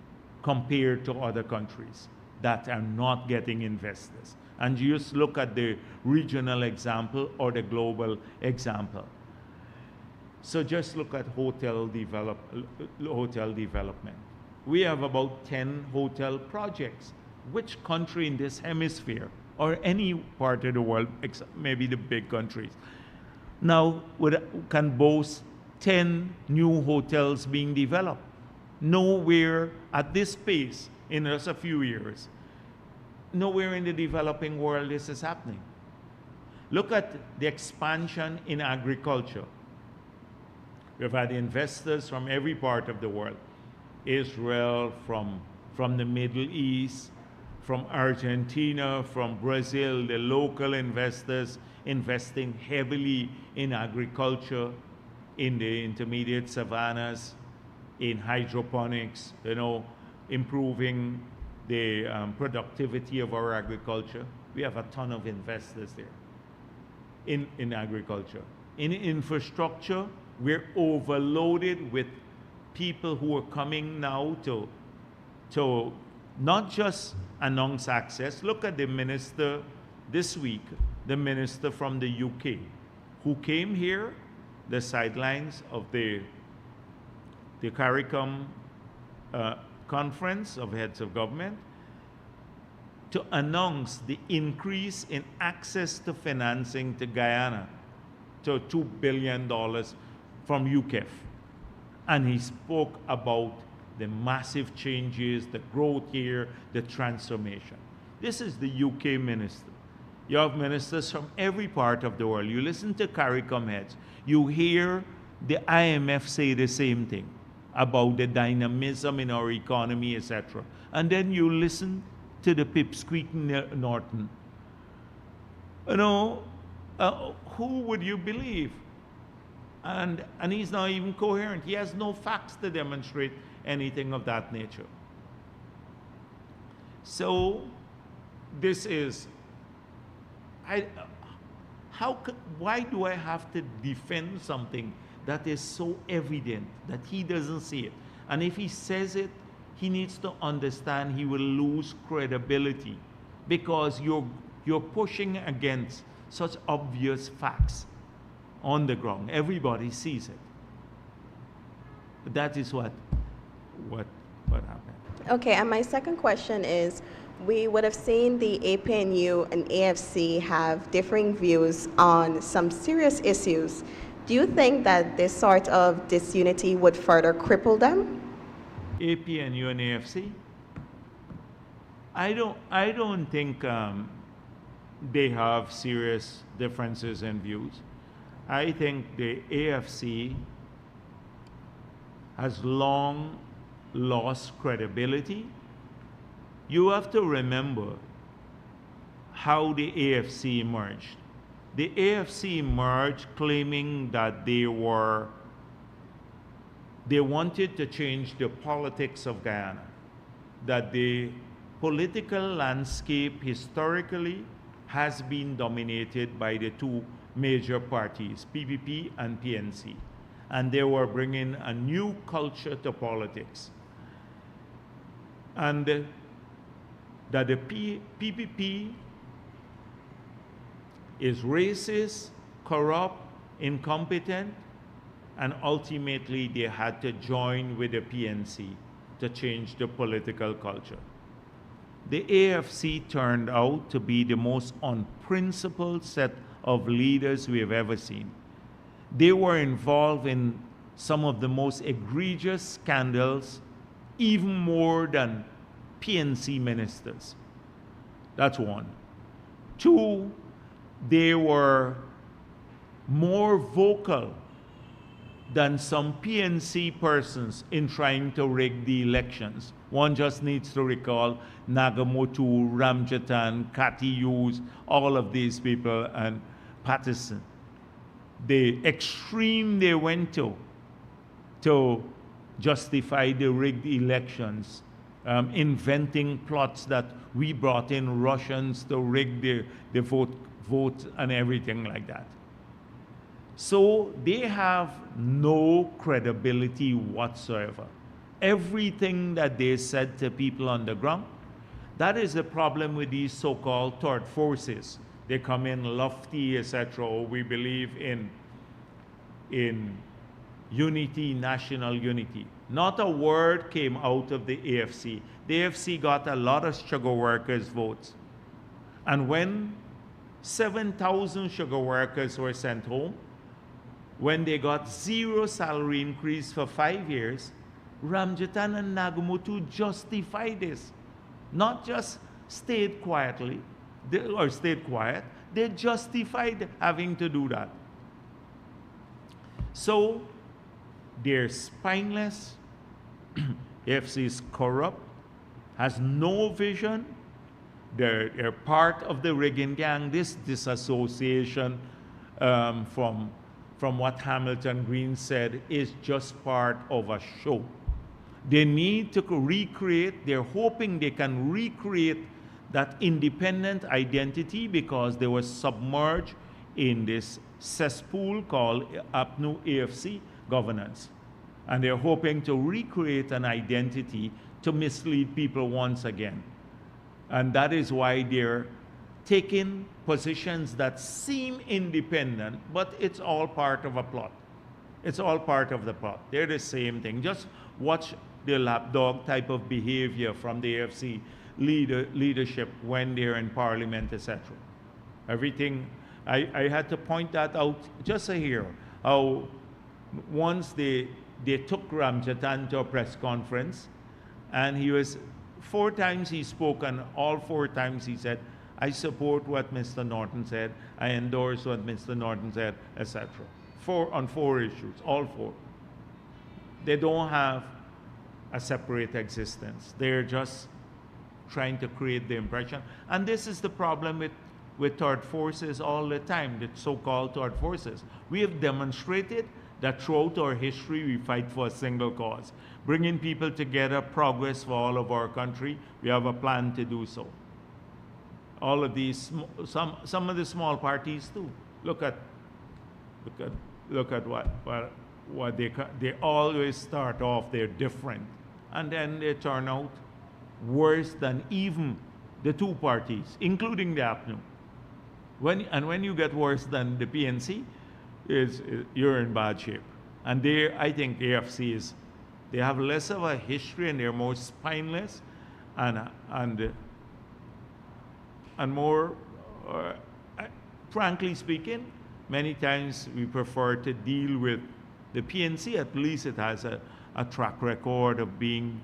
compared to other countries that are not getting investors. And you just look at the regional example or the global example. So just look at hotel development. We have about 10 hotel projects. Which country in this hemisphere or any part of the world, except maybe the big countries, now can boast 10 new hotels being developed? Nowhere at this pace in just a few years. Nowhere in the developing world this is happening. Look at the expansion in agriculture. We've had investors from every part of the world. Israel, from the Middle East, from Argentina, from Brazil, the local investors investing heavily in agriculture, in the intermediate savannas, in hydroponics, improving the productivity of our agriculture. We have a ton of investors there in agriculture. In infrastructure, we're overloaded with people who are coming now to not just announce access. Look at the minister this week, the minister from the UK, who came here. the sidelines of the CARICOM conference of heads of government to announce the increase in access to financing to Guyana to $2 billion from UKEF. And he spoke about the massive changes, the growth here, the transformation. This is the UK minister. You have ministers from every part of the world. You listen to CARICOM heads. You hear the IMF say the same thing about the dynamism in our economy, etc. And then you listen to the pipsqueak Norton. You know, who would you believe? And he's not even coherent. He has no facts to demonstrate anything of that nature. So this is, why do I have to defend something that is so evident that he doesn't see it? And if he says it, he needs to understand he will lose credibility because you're pushing against such obvious facts on the ground. Everybody sees it. But that is what happened. Okay, and my second question is, we would have seen the APNU and AFC have differing views on some serious issues. Do you think that this sort of disunity would further cripple them? APNU and AFC? I don't think they have serious differences in views. I think the AFC has long lost credibility. You have to remember how the AFC emerged. The AFC emerged claiming that they wanted to change the politics of Guyana, that the political landscape historically has been dominated by the two major parties, PPP and PNC, and they were bringing a new culture to politics. And that the PPP is racist, corrupt, incompetent, and ultimately they had to join with the PNC to change the political culture. The AFC turned out to be the most unprincipled set of leaders we have ever seen. They were involved in some of the most egregious scandals, even more than PNC ministers. That's one. Two, they were more vocal than some PNC persons in trying to rig the elections. One just needs to recall Nagamotu, Ramjatan, Kati Hughes, all of these people, and Patterson. The extreme they went to justify the rigged elections, inventing plots that we brought in Russians to rig the vote and everything like that. So they have no credibility whatsoever. Everything that they said to people on the ground, that is the problem with these so-called third forces. They come in lofty, etc. Or we believe in unity, national unity. Not a word came out of the AFC. The AFC got a lot of sugar workers' votes. And when 7,000 sugar workers were sent home, when they got zero salary increase for 5 years, Ramjatan and Nagamotu justified this. Not just stayed quietly, stayed quiet, they justified having to do that. So they're spineless, AFC is corrupt, has no vision, they're part of the rigging gang. This disassociation from what Hamilton Green said is just part of a show. They need to recreate, they're hoping they can recreate that independent identity because they were submerged in this cesspool called APNU AFC governance. And they're hoping to recreate an identity to mislead people once again. And that is why they're taking positions that seem independent, but it's all part of a plot. It's all part of the pot. They're the same thing. Just watch the lapdog type of behavior from the AFC leadership when they're in parliament, etc. Everything, I had to point that out just here, how once they took Ramjatan to a press conference, and he was, 4 times he spoke, and all 4 times he said, I support what Mr. Norton said, I endorse what Mr. Norton said, etc. On 4 issues, all 4. They don't have a separate existence. They're just trying to create the impression. And this is the problem with third forces all the time, the so-called third forces. We have demonstrated that throughout our history we fight for a single cause. Bringing people together, progress for all of our country. We have a plan to do so. All of these, some of the small parties too. Look at what they always start off, they're different. And then they turn out worse than even the 2 parties, including the APNU. When you get worse than the PNC, you're in bad shape. And I think AFC they have less of a history, and they're more spineless and more, frankly speaking, many times we prefer to deal with the PNC. At least it has a track record of being,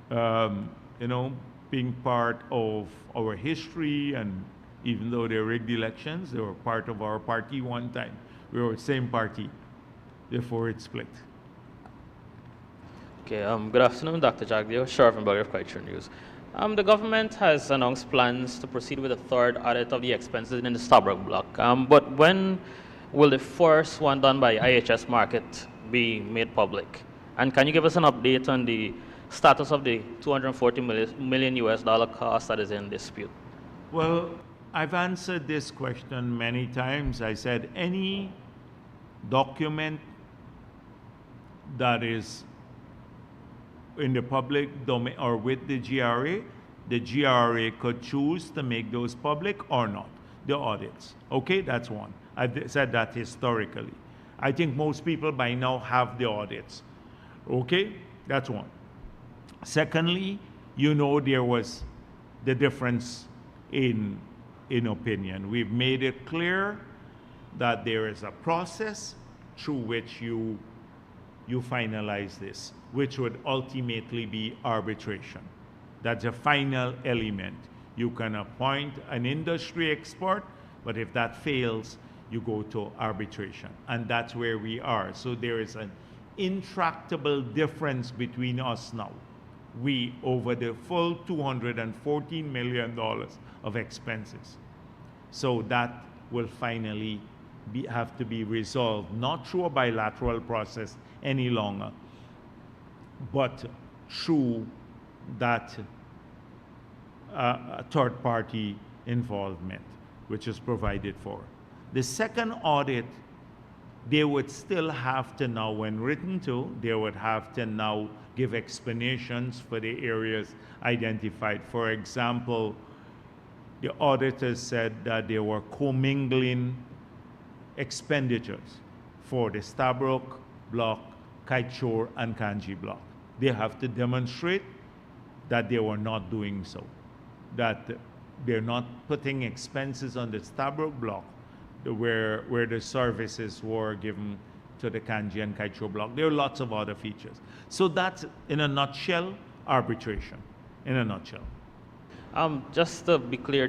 being part of our history, and even though they rigged elections, they were part of our party one time. We were the same party, therefore it split. Okay, good afternoon, Dr. Jagdeo, Sheriff and Bulgar of Culture News. The government has announced plans to proceed with a 3rd audit of the expenses in the Stabroek block. But when will the first one done by IHS Market be made public? And can you give us an update on the status of the $240 million US cost that is in dispute? Well, I've answered this question many times. I said any document that is in the public domain or with the GRA could choose to make those public or not, the audits. Okay, that's one. I've said that historically. I think most people by now have the audits. Okay, that's one. Secondly, there was the difference in opinion. We've made it clear that there is a process through which you finalize this, which would ultimately be arbitration. That's a final element. You can appoint an industry expert, but if that fails, you go to arbitration. And that's where we are. So there is an intractable difference between us now. We, over the full $214 million of expenses. So that will finally have to be resolved, not through a bilateral process any longer, but through that third-party involvement, which is provided for. The second audit, they would still have to now, when written to, they would have to now give explanations for the areas identified. For example, the auditors said that they were commingling expenditures for the Stabroek block, Kaitshore, and Kanji block. They have to demonstrate that they were not doing so, that they're not putting expenses on the Stabroek block where the services were given to the Kanji and Kaitshore block. There are lots of other features. So that's, in a nutshell, arbitration, in a nutshell. Just to be clear,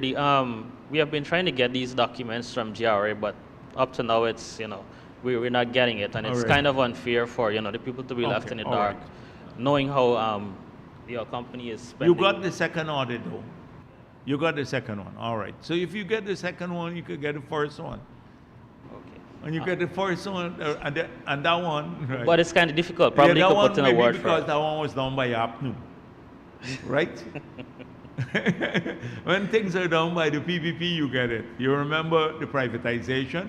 we have been trying to get these documents from GRA, but up to now, it's, we're not getting it, and it's kind of unfair for, the people to be left in the dark, knowing how your company is spending. You got the second audit, though. You got the second one, all right. So if you get the second one, you could get the first one. Okay. And you get the first one, and that one. Right. But it's kind of difficult. Probably you could put in a word for it. Because that one was done by APNU, right? When things are done by the PPP, you get it. You remember the privatization?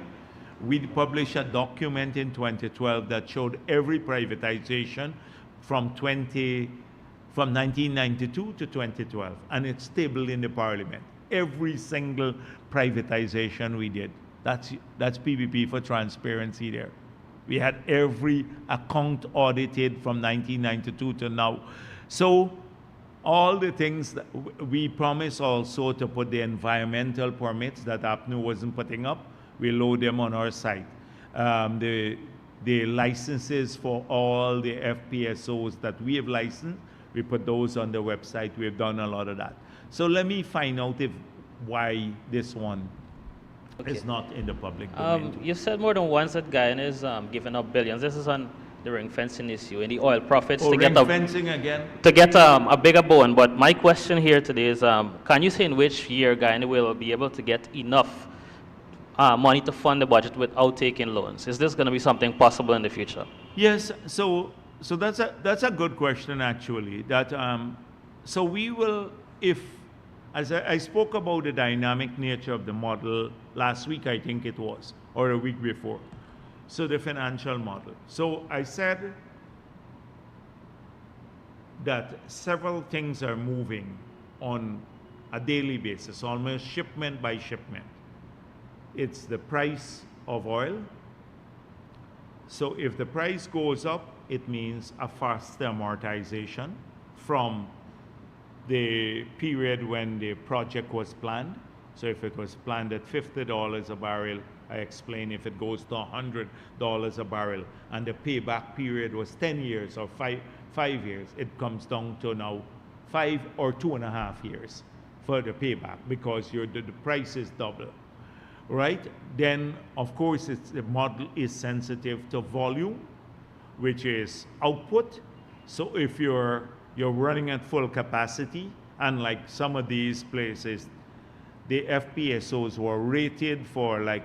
We published a document in 2012 that showed every privatization from 1992 to 2012, and it's tabled in the parliament. Every single privatization we did. That's PPP for transparency there. We had every account audited from 1992 to now. So all the things that we promise also to put the environmental permits that APNU wasn't putting up, we load them on our site. The licenses for all the FPSOs that we have licensed, we put those on the website. We have done a lot of that. So let me find out why this one is not in the public domain. You said more than once that Guyana is giving up billions. This is on the ring fencing issue and the oil profits to get fencing again? To get a bigger bone. But my question here today is, can you say in which year Guyana will be able to get enough money to fund the budget without taking loans? Is this going to be something possible in the future? Yes. So that's a good question actually. That so we will, if as I spoke about the dynamic nature of the model last week, I think it was, or a week before. So the financial model. So I said that several things are moving on a daily basis, almost shipment by shipment. It's the price of oil. So if the price goes up, it means a faster amortization from the period when the project was planned. So if it was planned at $50 a barrel, I explain if it goes to $100 a barrel and the payback period was 10 years or five years, it comes down to now 5 or 2.5 years for the payback because the price is double, right? Then, of course, the model is sensitive to volume, which is output. So if you're running at full capacity, unlike some of these places, the FPSOs were rated for like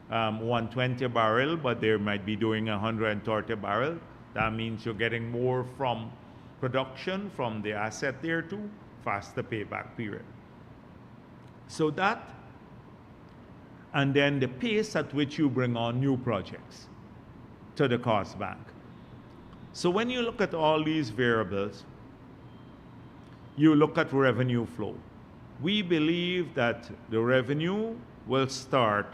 120 barrel, but they might be doing 130 barrel. That means you're getting more from production from the asset there too, faster payback period. So that, and then the pace at which you bring on new projects to the cost bank. So when you look at all these variables, you look at revenue flow. We believe that the revenue will start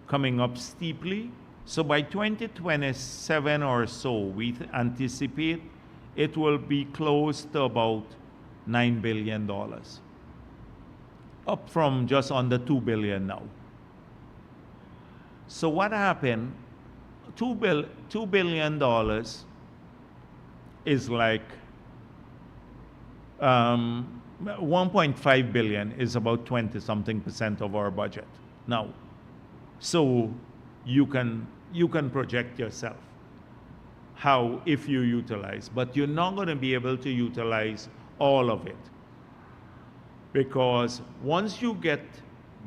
coming up steeply. So by 2027 or so, we anticipate it will be close to about $9 billion, up from just under $2 billion now. So what happened? $2 billion is like 1.5 billion is about 20-something% of our budget now. So you can project yourself how if you utilize, but you're not going to be able to utilize all of it because once you get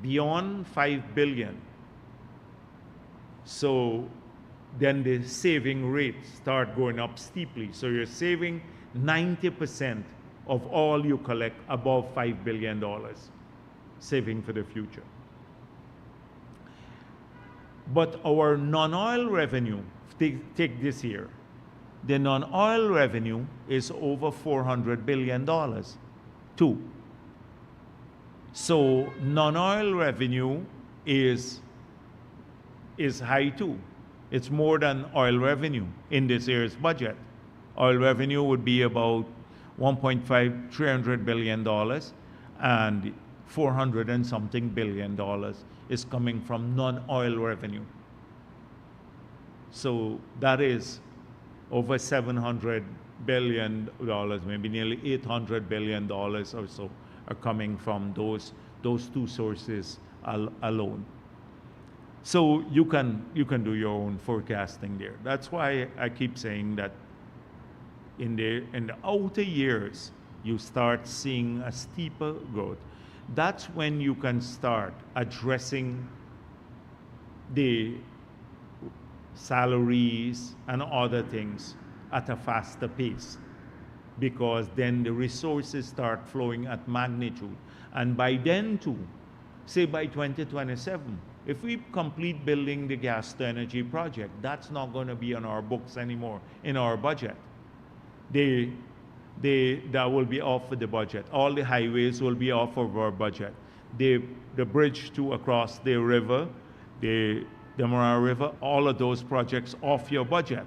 beyond 5 billion, so then the saving rates start going up steeply. So you're saving 90% of all you collect above $5 billion, saving for the future. But our non-oil revenue, take this year, the non-oil revenue is over $400 billion too. So non-oil revenue is high too. It's more than oil revenue in this year's budget. Oil revenue would be about $300 billion, and 400 and something billion is coming from non-oil revenue. So that is over $700 billion, maybe nearly $800 billion or so are coming from those two sources alone. So you can do your own forecasting there. That's why I keep saying that in the outer years, you start seeing a steeper growth. That's when you can start addressing the salaries and other things at a faster pace, because then the resources start flowing at magnitude. And by then too, say by 2027, if we complete building the gas to energy project, that's not going to be on our books anymore in our budget. That will be off of the budget. All the highways will be off of our budget. The bridge across the river, the the Mara River, all of those projects off your budget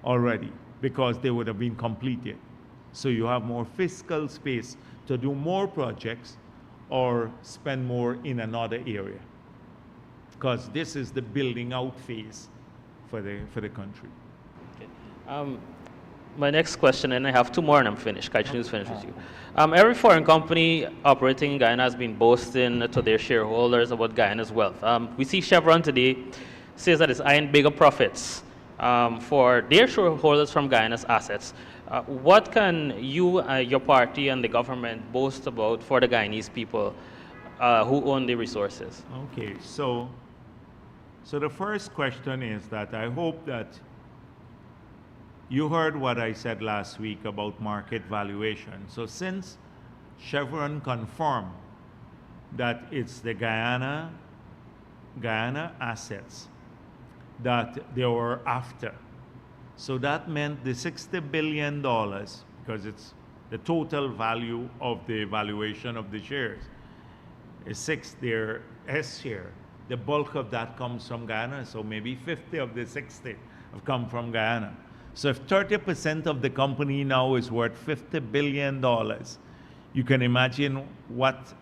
already because they would have been completed. So you have more fiscal space to do more projects or spend more in another area, because this is the building out phase for the country. Okay. My next question, and I have two more and I'm finished. Kaichun is finished with you. Every foreign company operating in Guyana has been boasting to their shareholders about Guyana's wealth. We see Chevron today says that it's eyeing bigger profits for their shareholders from Guyana's assets. What can you, your party, and the government boast about for the Guyanese people who own the resources? Okay, so the first question is that I hope that you heard what I said last week about market valuation. So since Chevron confirmed that it's the Guyana assets that they were after, so that meant the $60 billion, because it's the total value of the valuation of the shares, is their S share. The bulk of that comes from Guyana, so maybe 50 of the 60 have come from Guyana. So if 30% of the company now is worth $50 billion, you can imagine what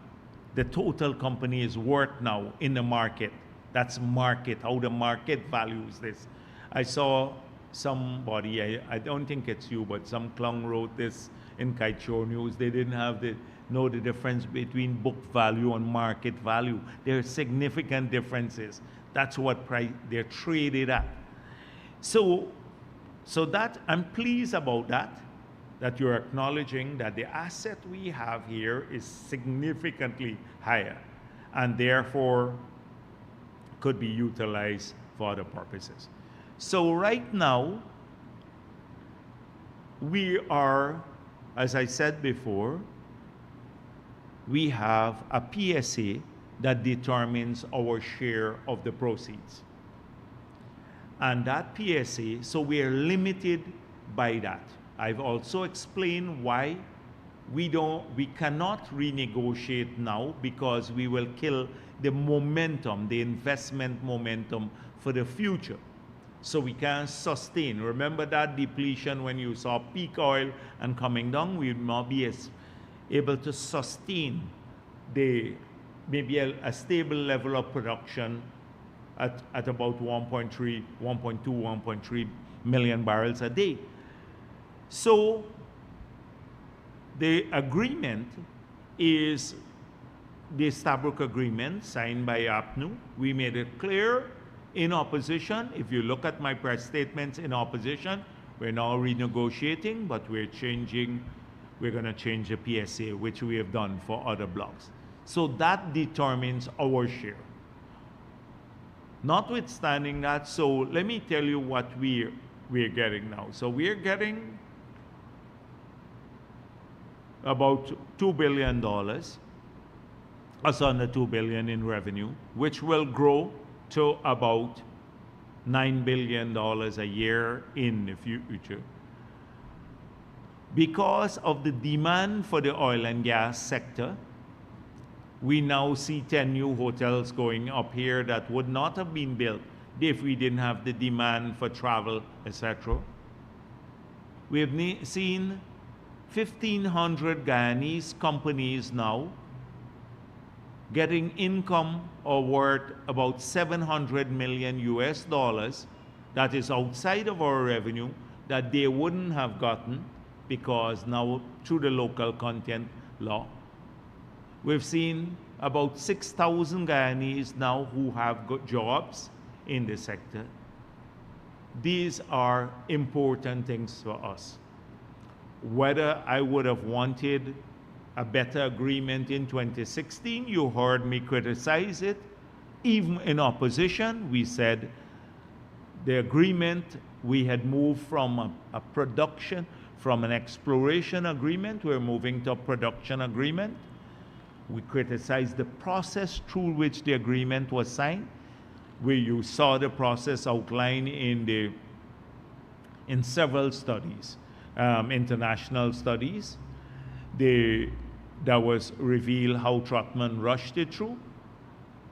the total company is worth now in the market. That's market, how the market values this. I saw somebody, I don't think it's you, but some clown wrote this in Kaichor News. They didn't know the difference between book value and market value. There are significant differences. That's what price they're traded at. So that I'm pleased about that you're acknowledging that the asset we have here is significantly higher and therefore could be utilized for other purposes. So right now, we are, as I said before, we have a PSA that determines our share of the proceeds. And that PSA, so we are limited by that. I've also explained why we cannot renegotiate now, because we will kill the momentum, the investment momentum for the future. So we can't sustain. Remember that depletion when you saw peak oil and coming down, we would not be able to sustain maybe a stable level of production at about 1.3, 1.2, 1.3 million barrels a day. So the agreement is the Stabroek Agreement signed by APNU. We made it clear in opposition. If you look at my press statements in opposition, we're now renegotiating, but we're going to change the PSA, which we have done for other blocks. So that determines our share. Notwithstanding that, so let me tell you what we're getting now. So we're getting about $2 billion, under $2 billion in revenue, which will grow to about $9 billion a year in the future. Because of the demand for the oil and gas sector, we now see 10 new hotels going up here that would not have been built if we didn't have the demand for travel, etc. We have seen 1,500 Guyanese companies now getting income or worth about 700 million US dollars that is outside of our revenue that they wouldn't have gotten, because now through the local content law, we've seen about 6,000 Guyanese now who have got jobs in the sector. These are important things for us. Whether I would have wanted a better agreement in 2016, you heard me criticize it. Even in opposition, we said the agreement, we had moved from a production, from an exploration agreement, we're moving to a production agreement. We criticized the process through which the agreement was signed, where you saw the process outlined in several studies, international studies. That was revealed how Trotman rushed it through.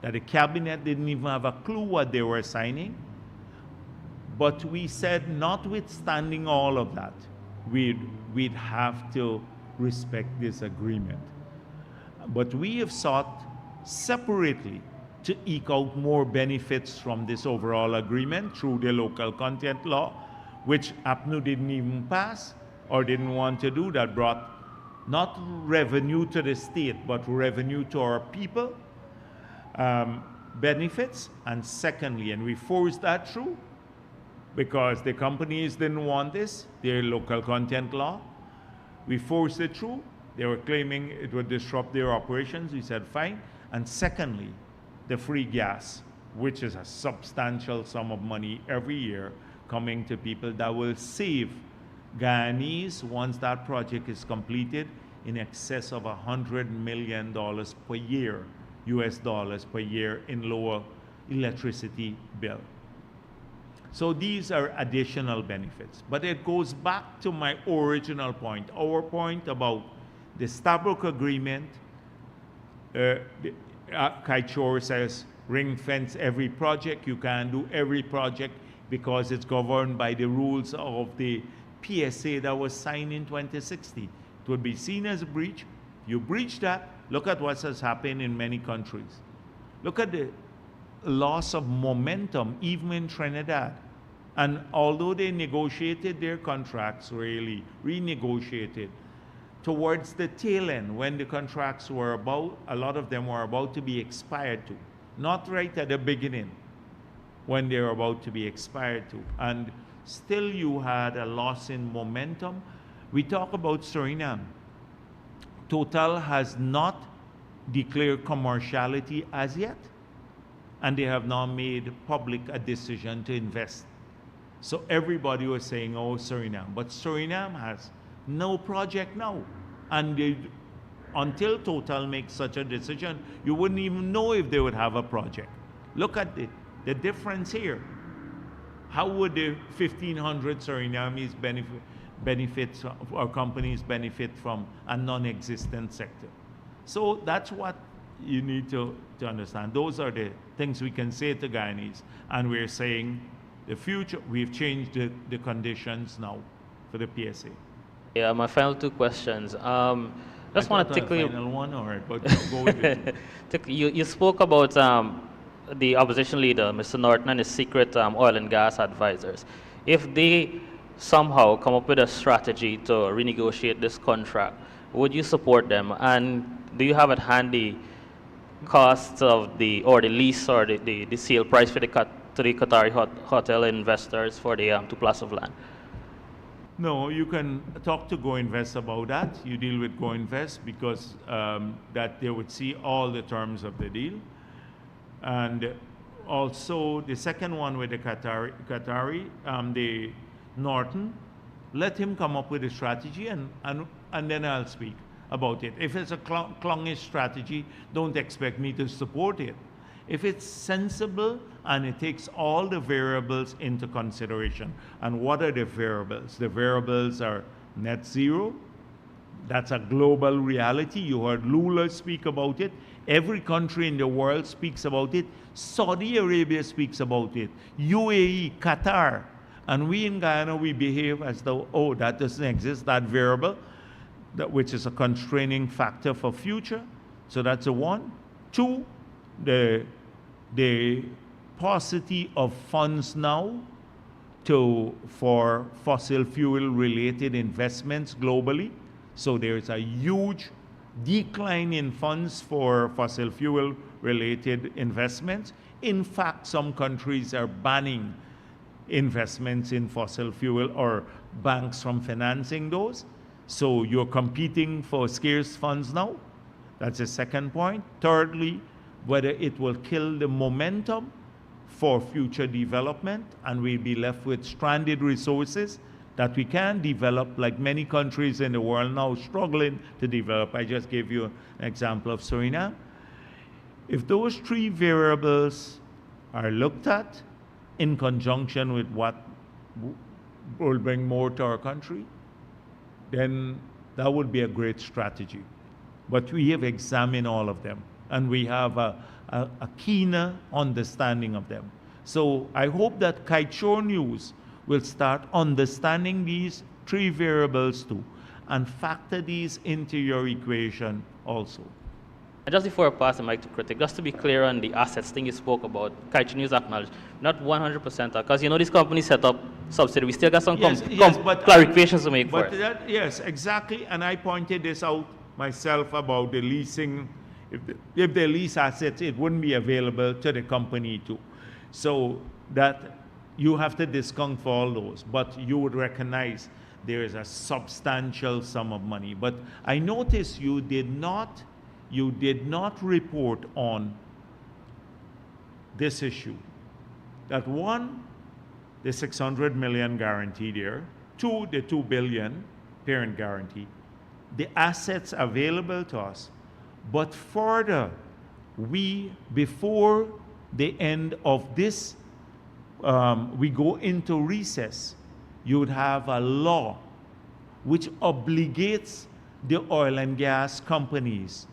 that the cabinet didn't even have a clue what they were signing. But we said, notwithstanding all of that, we'd have to respect this agreement. But we have sought separately to eke out more benefits from this overall agreement through the local content law, which APNU didn't even pass or didn't want to do. That brought not revenue to the state, but revenue to our people, benefits. And secondly, and we forced that through because the companies didn't want this, their local content law. We forced it through. They were claiming it would disrupt their operations. We said, fine. And secondly, the free gas, which is a substantial sum of money every year coming to people that will save Guyanese, once that project is completed, in excess of $100 million per year, US dollars per year, in lower electricity bill. So these are additional benefits. But it goes back to my original point, our point about the Stabroek Agreement. Kaichor says, ring fence every project. You can't do every project because it's governed by the rules of the PSA that was signed in 2016. It would be seen as a breach. You breach that, look at what has happened in many countries. Look at the loss of momentum, even in Trinidad. And although they negotiated their contracts, really renegotiated, towards the tail end, when the contracts were about, a lot of them were about to be expired to. Not right at the beginning, when they were about to be expired to. And still you had a loss in momentum. We talk about Suriname. Total has not declared commerciality as yet, and they have now made public a decision to invest. So everybody was saying, oh, Suriname. But Suriname has no project now. And until Total makes such a decision, you wouldn't even know if they would have a project. Look at the difference here. How would the 1,500 Surinamese benefits or companies benefit from a non-existent sector? So that's what you need to understand. Those are the things we can say to Guyanese. And we're saying the future, we've changed the conditions now for the PSA. Yeah, my final two questions. Just want to tickle you. Final one, all right, but go with it. You spoke about the opposition leader, Mr. Norton, and his secret oil and gas advisors. If they somehow come up with a strategy to renegotiate this contract, would you support them? And do you have at hand the costs of the lease or the sale price for to the Qatari hotel investors for the 2 plots of land? No, you can talk to Go Invest about that. You deal with Go Invest because that they would see all the terms of the deal. And also the second one with the Qatari, the Norton, let him come up with a strategy and then I'll speak about it. If it's a clongish strategy, don't expect me to support it. If it's sensible and it takes all the variables into consideration. And what are the variables? The variables are net zero. That's a global reality. You heard Lula speak about it. Every country in the world speaks about it. Saudi Arabia speaks about it. UAE, Qatar. And we in Guyana, we behave as though, oh, that doesn't exist, that variable, which is a constraining factor for future. So that's a one. Two, the paucity of funds now for fossil fuel related investments globally. So there's a huge decline in funds for fossil fuel related investments. In fact, some countries are banning investments in fossil fuel or banks from financing those. So you're competing for scarce funds now. That's the second point. Thirdly, whether it will kill the momentum for future development and we'll be left with stranded resources that we can develop, like many countries in the world now struggling to develop. I just gave you an example of Suriname. If those three variables are looked at in conjunction with what will bring more to our country, then that would be a great strategy. But we have examined all of them. and we have a keener understanding of them. So I hope that Kiteshore News will start understanding these three variables too, and factor these into your equation also. And just before I pass the mic to Critic, just to be clear on the assets thing you spoke about, Kiteshore News acknowledged, not 100%, because these companies set up subsidy. We still got some clarifications to make for it. Yes, exactly, and I pointed this out myself about the leasing. If they lease assets, it wouldn't be available to the company too. So that you have to discount for all those, but you would recognize there is a substantial sum of money. But I noticed you did not report on this issue. That one, the 600 million guarantee there, two, the 2 billion parent guarantee, the assets available to us. But further, before the end of this, we go into recess, you would have a law which obligates the oil and gas companies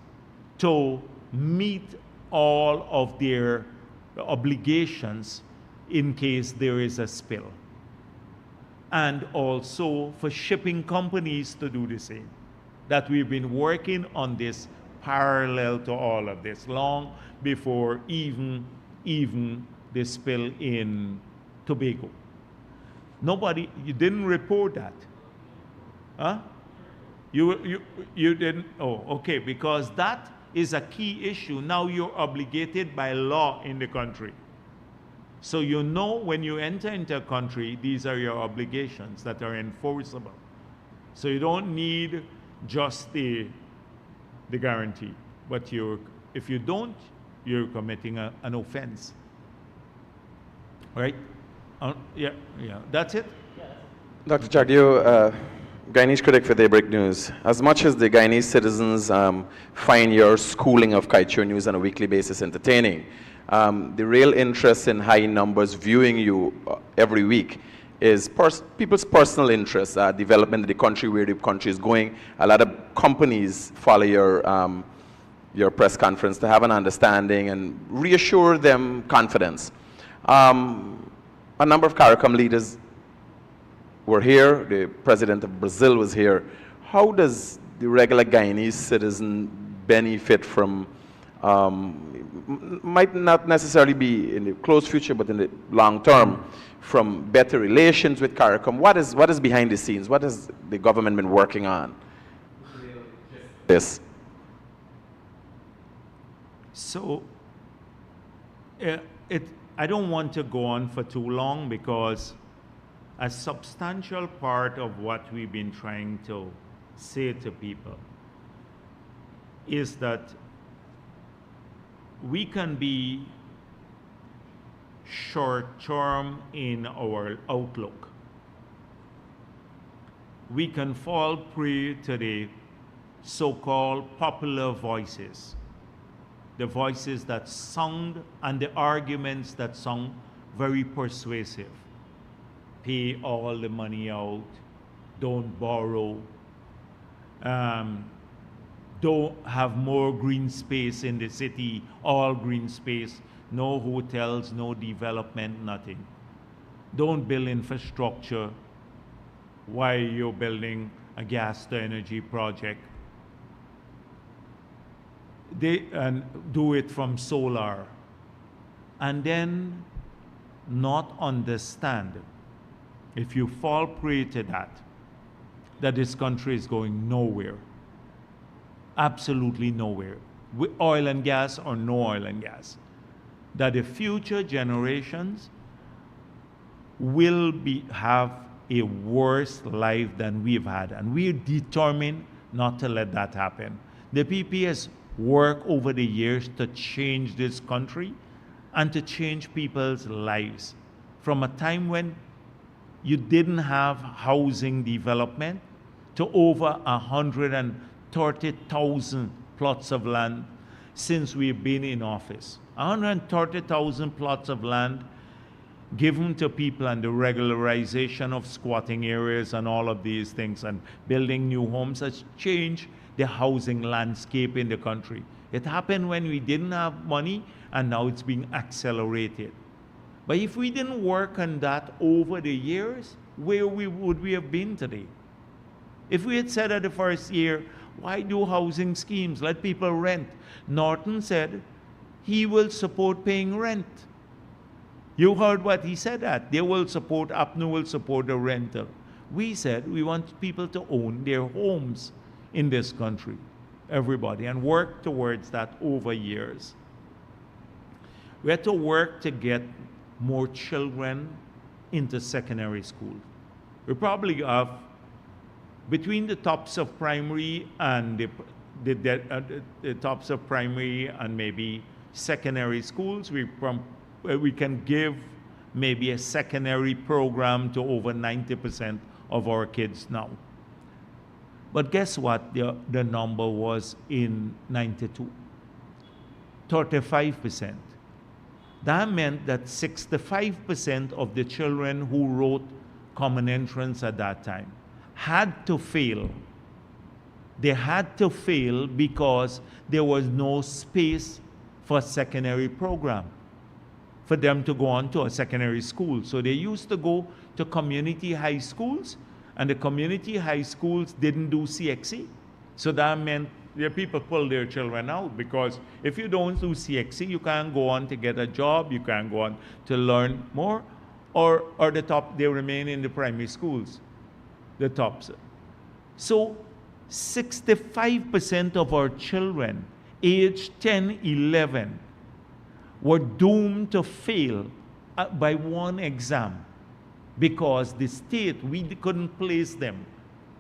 to meet all of their obligations in case there is a spill. And also for shipping companies to do the same. That we've been working on this parallel to all of this, long before even the spill in Tobago. You didn't report that. Huh? You didn't, oh, okay, because that is a key issue. Now you're obligated by law in the country. So you know when you enter into a country, these are your obligations that are enforceable. So you don't need just the guarantee, but if you don't, you're committing an offense. Right? Yeah, that's it. Dr. Jagdeo, Guyanese critic for Daybreak News. As much as the Guyanese citizens find your schooling of Kiteshore News on a weekly basis entertaining, the real interest in high numbers viewing you every week is people's personal interest, development of the country, where the country is going. A lot of companies follow your press conference to have an understanding and reassure them confidence. A number of CARICOM leaders were here. The president of Brazil was here. How does the regular Guyanese citizen benefit from, might not necessarily be in the close future, but in the long term, from better relations with CARICOM? What is behind the scenes? What has the government been working on? This. So, I don't want to go on for too long, because a substantial part of what we've been trying to say to people is that we can be short-term in our outlook. We can fall prey to the so-called popular voices, the voices that sound and the arguments that sound very persuasive. Pay all the money out, don't borrow, don't have more green space in the city, all green space, no hotels, no development, nothing. Don't build infrastructure while you're building a gas to energy project. And do it from solar, and then not understand, if you fall prey to that this country is going nowhere, absolutely nowhere, with oil and gas or no oil and gas, that the future generations will have a worse life than we've had, and we're determined not to let that happen. The PP has worked over the years to change this country and to change people's lives from a time when you didn't have housing development to over 130,000 plots of land since we've been in office. 130,000 plots of land given to people, and the regularization of squatting areas and all of these things, and building new homes has changed the housing landscape in the country. It happened when we didn't have money, and now it's being accelerated. But if we didn't work on that over the years, where would we have been today? If we had said at the first year, why do housing schemes? Let people rent. Norton said he will support paying rent. You heard what he said that. They will support, APNU will support the rental. We said we want people to own their homes in this country, everybody, and work towards that over years. We had to work to get more children into secondary school. We probably have, between the tops of primary and the tops of primary and maybe secondary schools, we can give maybe a secondary program to over 90% of our kids now. But guess what the number was in 92? 35%. That meant that 65% of the children who wrote common entrance at that time had to fail. They had to fail because there was no space for a secondary program for them to go on to a secondary school. So they used to go to community high schools, and the community high schools didn't do CXC. So that meant the people pull their children out, because if you don't do CXC, you can't go on to get a job, you can't go on to learn more, or the top, they remain in the primary schools, the tops. So 65% of our children aged 10, 11 were doomed to fail by one exam, because the state, we couldn't place them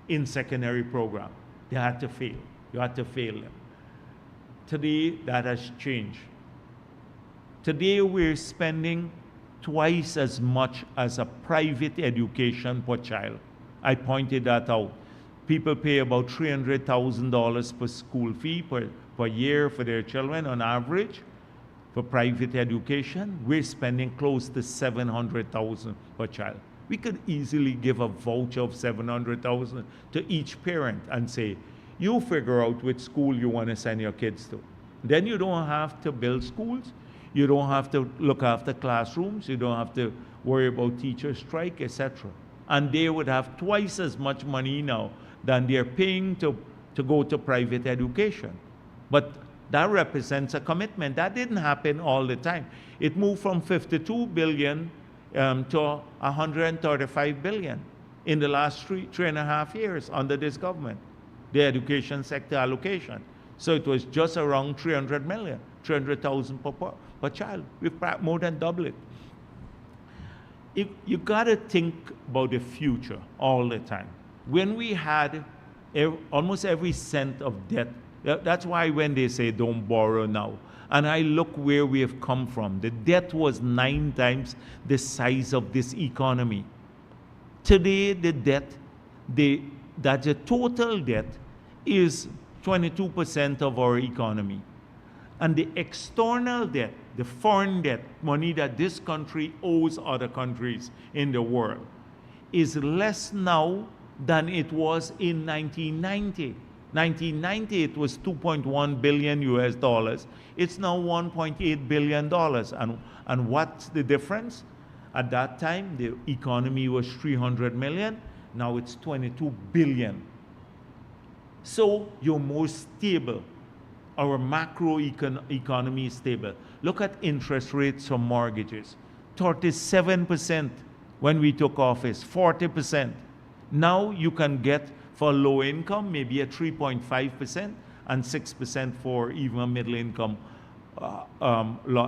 in secondary program. They had to fail. You had to fail them. Today, that has changed. Today, we're spending twice as much as a private education per child. I pointed that out. People pay about $300,000 per school fee per year for their children on average. For private education, we're spending close to $700,000 per child. We could easily give a voucher of $700,000 to each parent and say, you figure out which school you want to send your kids to. Then you don't have to build schools. You don't have to look after classrooms. You don't have to worry about teacher strike, etc. And they would have twice as much money now than they're paying to go to private education. But that represents a commitment. That didn't happen all the time. It moved from 52 billion to 135 billion in the last three and a half years under this government, the education sector allocation. So it was just around 300,000 per child. We've more than doubled it. You gotta think about the future all the time. When we had almost every cent of debt, that's why when they say don't borrow now, and I look where we have come from, the debt was 9 times the size of this economy. Today, the debt, the total debt is 22% of our economy. And the external debt, the foreign debt, money that this country owes other countries in the world, is less now than it was in 1990. 1990, it was 2.1 billion US dollars. It's now 1.8 billion dollars. And what's the difference? At that time, the economy was 300 million. Now it's 22 billion. So you're more stable. Our macro economy is stable. Look at interest rates for mortgages. 37% when we took office, 40%. Now you can get, for low income, maybe a 3.5% and 6% for even a middle income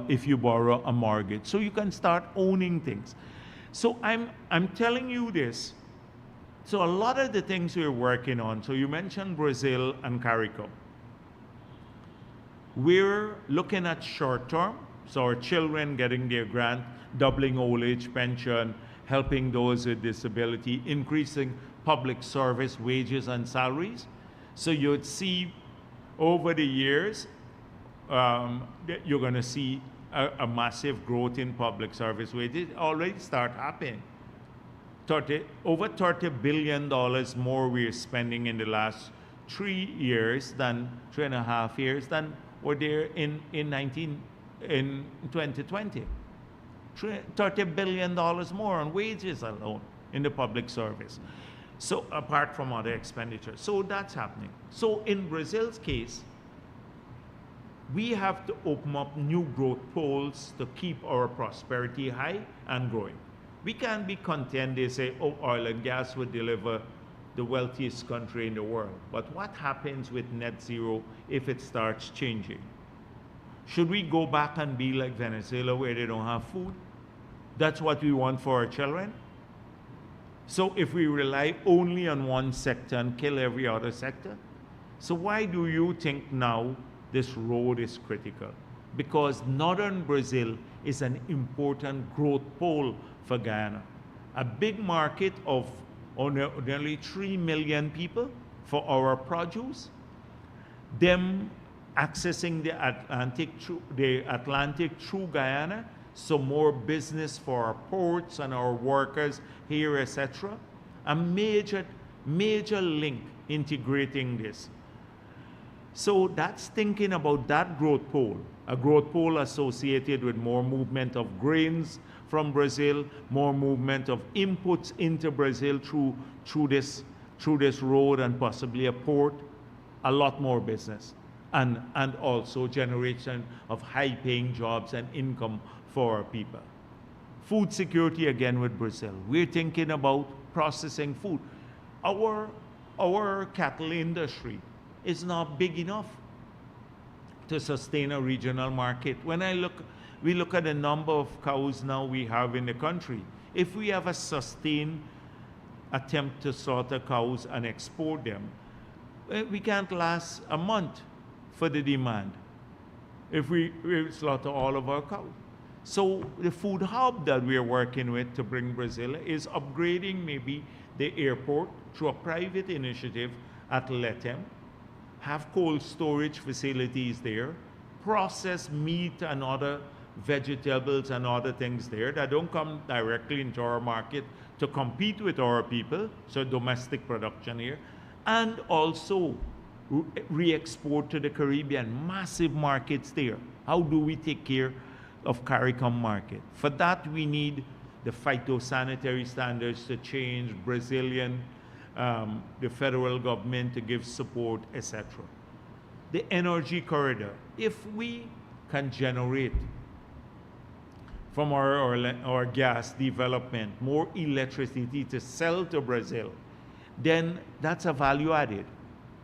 if you borrow a mortgage. So you can start owning things. So I'm telling you this. So a lot of the things we're working on, so you mentioned Brazil and CARICOM. We're looking at short term, so our children getting their grant, doubling old age pension, helping those with disability, increasing public service wages and salaries. So you'd see over the years, you're going to see a massive growth in public service wages. It already start happening. Over $30 billion more we're spending in the last 3 years than 3.5 years than were there in 2020. $30 billion more on wages alone in the public service. So apart from other expenditures. So that's happening. So in Brazil's case, we have to open up new growth poles to keep our prosperity high and growing. We can't be content, they say, oh, oil and gas would deliver the wealthiest country in the world. But what happens with net zero if it starts changing? Should we go back and be like Venezuela where they don't have food? That's what we want for our children? So if we rely only on one sector and kill every other sector? So why do you think now this road is critical? Because northern Brazil is an important growth pole for Guyana. A big market of nearly 3 million people for our produce. Them accessing the Atlantic through Guyana, so more business for our ports and our workers here, etc. A major link integrating this. So that's thinking about that growth pole, a growth pole associated with more movement of grains from Brazil, more movement of inputs into Brazil through this road and possibly a port, a lot more business, and also generation of high-paying jobs and income for our people. Food security again with Brazil. We're thinking about processing food. Our cattle industry is not big enough to sustain a regional market. When we look at the number of cows now we have in the country. If we have a sustained attempt to slaughter cows and export them, we can't last a month for the demand if we slaughter all of our cows. So the food hub that we are working with to bring Brazil is upgrading maybe the airport through a private initiative at Letem, have cold storage facilities there, process meat and other vegetables and other things there that don't come directly into our market to compete with our people, so domestic production here, and also re-export to the Caribbean, massive markets there. How do we take care of CARICOM market? For that, we need the phytosanitary standards to change, Brazilian, the federal government to give support, etc. The energy corridor. If we can generate from our gas development more electricity to sell to Brazil, then that's a value added,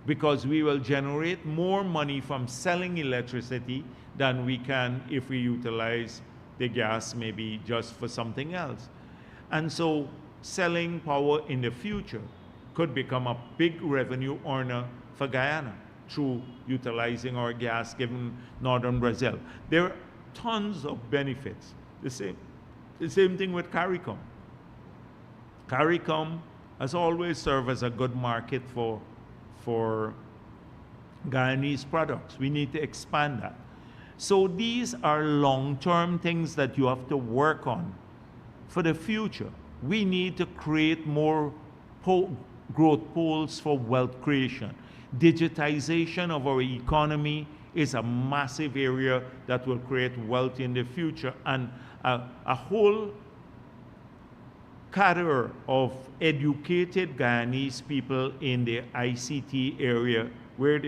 because we will generate more money from selling electricity than we can if we utilize the gas maybe just for something else. And so selling power in the future could become a big revenue earner for Guyana through utilizing our gas given northern Brazil. There are tons of benefits. The same thing with CARICOM. CARICOM has always served as a good market for Guyanese products. We need to expand that. So these are long-term things that you have to work on for the future. We need to create more growth poles for wealth creation. Digitization of our economy is a massive area that will create wealth in the future, and a whole cadre of educated Guyanese people in the ICT area where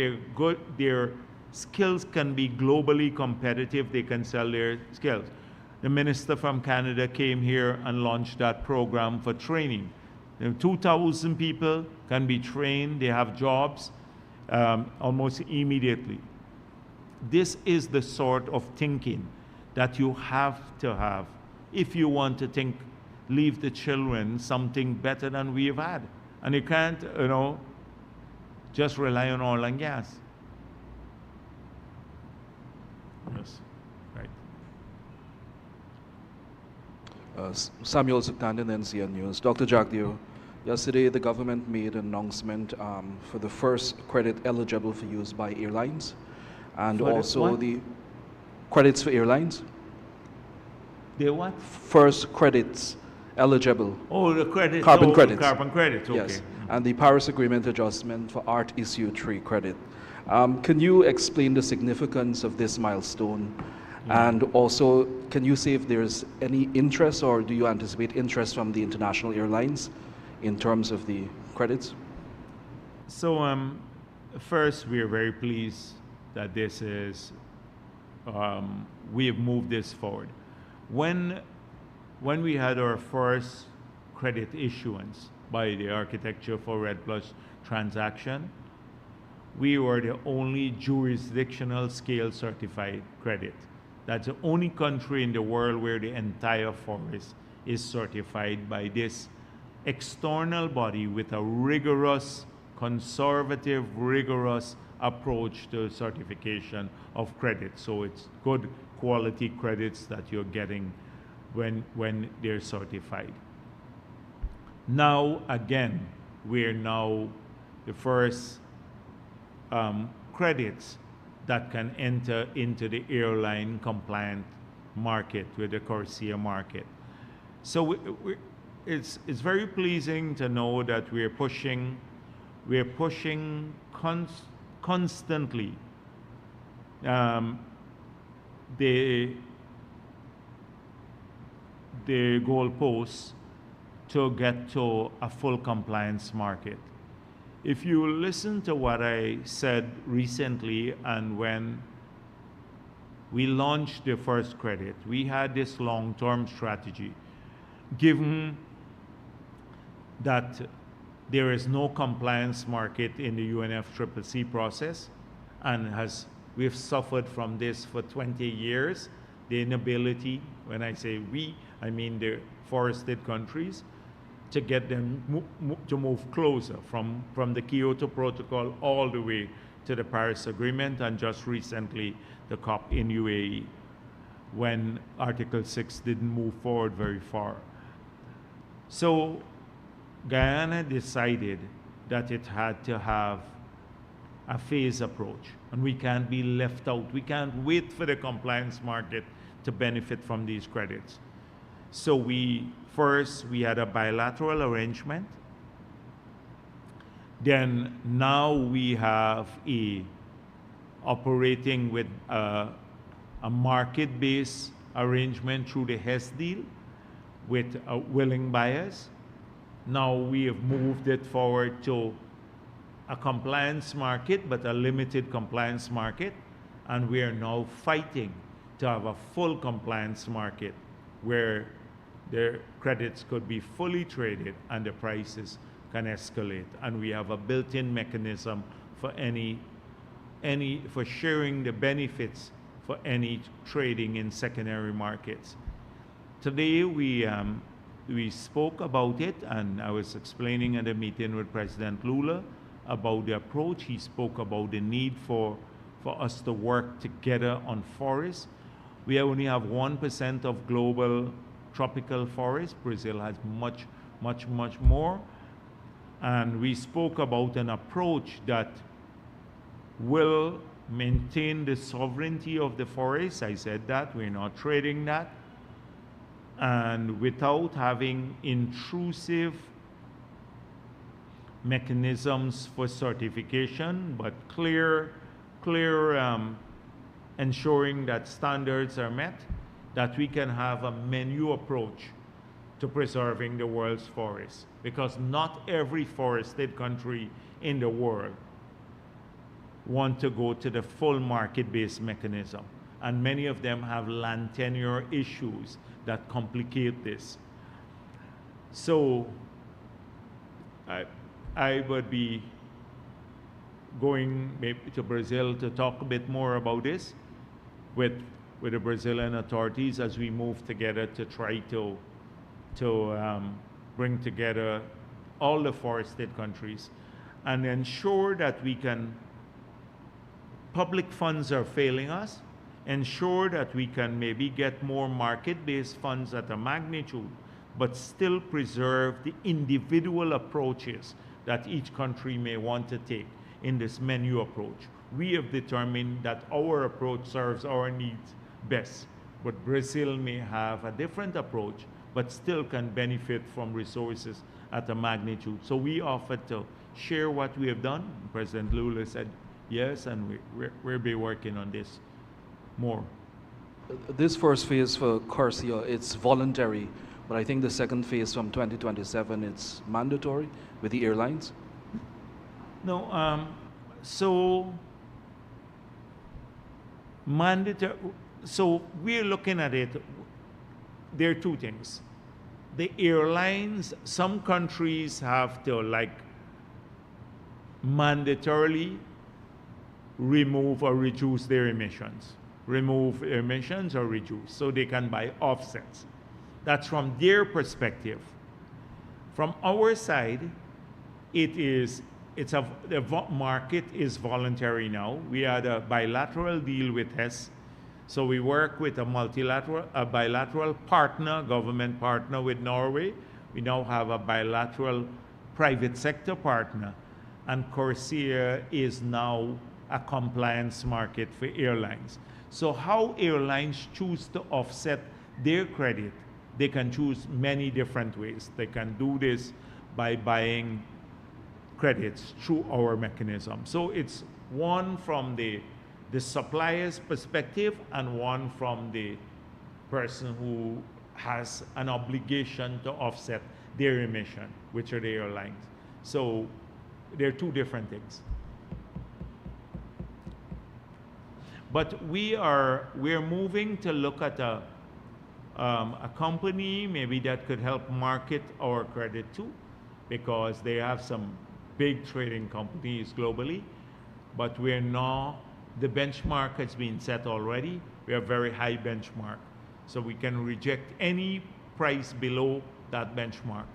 their skills can be globally competitive, they can sell their skills. The minister from Canada came here and launched that program for training. 2,000 people can be trained, they have jobs almost immediately. This is the sort of thinking that you have to have if you want to leave the children something better than we've had. And you can't, just rely on oil and gas. Yes, right. Samuel Suktandan, NCN News. Dr. Jagdeo, yesterday the government made an announcement for the first credit eligible for use by airlines, and for also the credits for airlines. The what? First credits eligible. Oh, the credit. Carbon credits. Carbon credits, okay. Yes, and the Paris Agreement adjustment for Art Issue 3 credit. Can you explain the significance of this milestone? And also, can you say if there's any interest, or do you anticipate interest from the international airlines in terms of the credits? So first, we are very pleased that this is, we have moved this forward. When we had our first credit issuance by the Architecture for Red Plus transaction, we were the only jurisdictional scale certified credit. That's the only country in the world where the entire forest is certified by this external body with a rigorous, conservative, rigorous approach to certification of credit. So it's good quality credits that you're getting when they're certified. Now, again, we're now the first credits that can enter into the airline compliant market with the CORSIA market. So it's very pleasing to know that we're pushing constantly the goalposts to get to a full compliance market. If you listen to what I said recently, and when we launched the first credit, we had this long-term strategy. Given that there is no compliance market in the UNFCCC process, and we've suffered from this for 20 years, the inability, when I say we, I mean the forested countries, to get them to move closer from the Kyoto Protocol all the way to the Paris Agreement, and just recently the COP in UAE, when Article 6 didn't move forward very far. So Guyana decided that it had to have a phased approach, and we can't be left out. We can't wait for the compliance market to benefit from these credits. So first we had a bilateral arrangement. Then now we have operating with a market-based arrangement through the HES deal with willing buyers. Now we have moved it forward to a compliance market, but a limited compliance market. And we are now fighting to have a full compliance market where the credits could be fully traded and the prices can escalate. And we have a built-in mechanism for for sharing the benefits for any trading in secondary markets. Today we spoke about it, and I was explaining at a meeting with President Lula about the approach. He spoke about the need for us to work together on forests. We only have 1% of global tropical forests. Brazil has much, much, much more. And we spoke about an approach that will maintain the sovereignty of the forest. I said that, we're not trading that. And without having intrusive mechanisms for certification, but clear ensuring that standards are met, that we can have a menu approach to preserving the world's forests. Because not every forested country in the world want to go to the full market-based mechanism. And many of them have land tenure issues that complicate this. So I would be going maybe to Brazil to talk a bit more about this with the Brazilian authorities as we move together to try to bring together all the forested countries and ensure that we can, public funds are failing us, ensure that we can maybe get more market-based funds at a magnitude, but still preserve the individual approaches that each country may want to take in this menu approach. We have determined that our approach serves our needs best, but Brazil may have a different approach, but still can benefit from resources at a magnitude. So we offered to share what we have done. President Lula said, Yes, and we'll be working on this more. This first phase for Corsia, it's voluntary, but I think the second phase from 2027, it's mandatory with the airlines. No, so mandatory. So we're looking at it. There are two things. The airlines, some countries have to like mandatorily remove or reduce their emissions. Remove emissions or reduce, so they can buy offsets. That's from their perspective. From our side, the market is voluntary now. We had a bilateral deal with Hess. So we work with a bilateral partner, government partner with Norway. We now have a bilateral private sector partner. And Corsia is now a compliance market for airlines. So how airlines choose to offset their credit, they can choose many different ways. They can do this by buying credits through our mechanism. So it's one from the supplier's perspective and one from the person who has an obligation to offset their emission, which are the airlines. So they're two different things. But we're moving to look at a company maybe that could help market our credit too, because they have some big trading companies globally. But the benchmark has been set already. We have very high benchmark. So we can reject any price below that benchmark.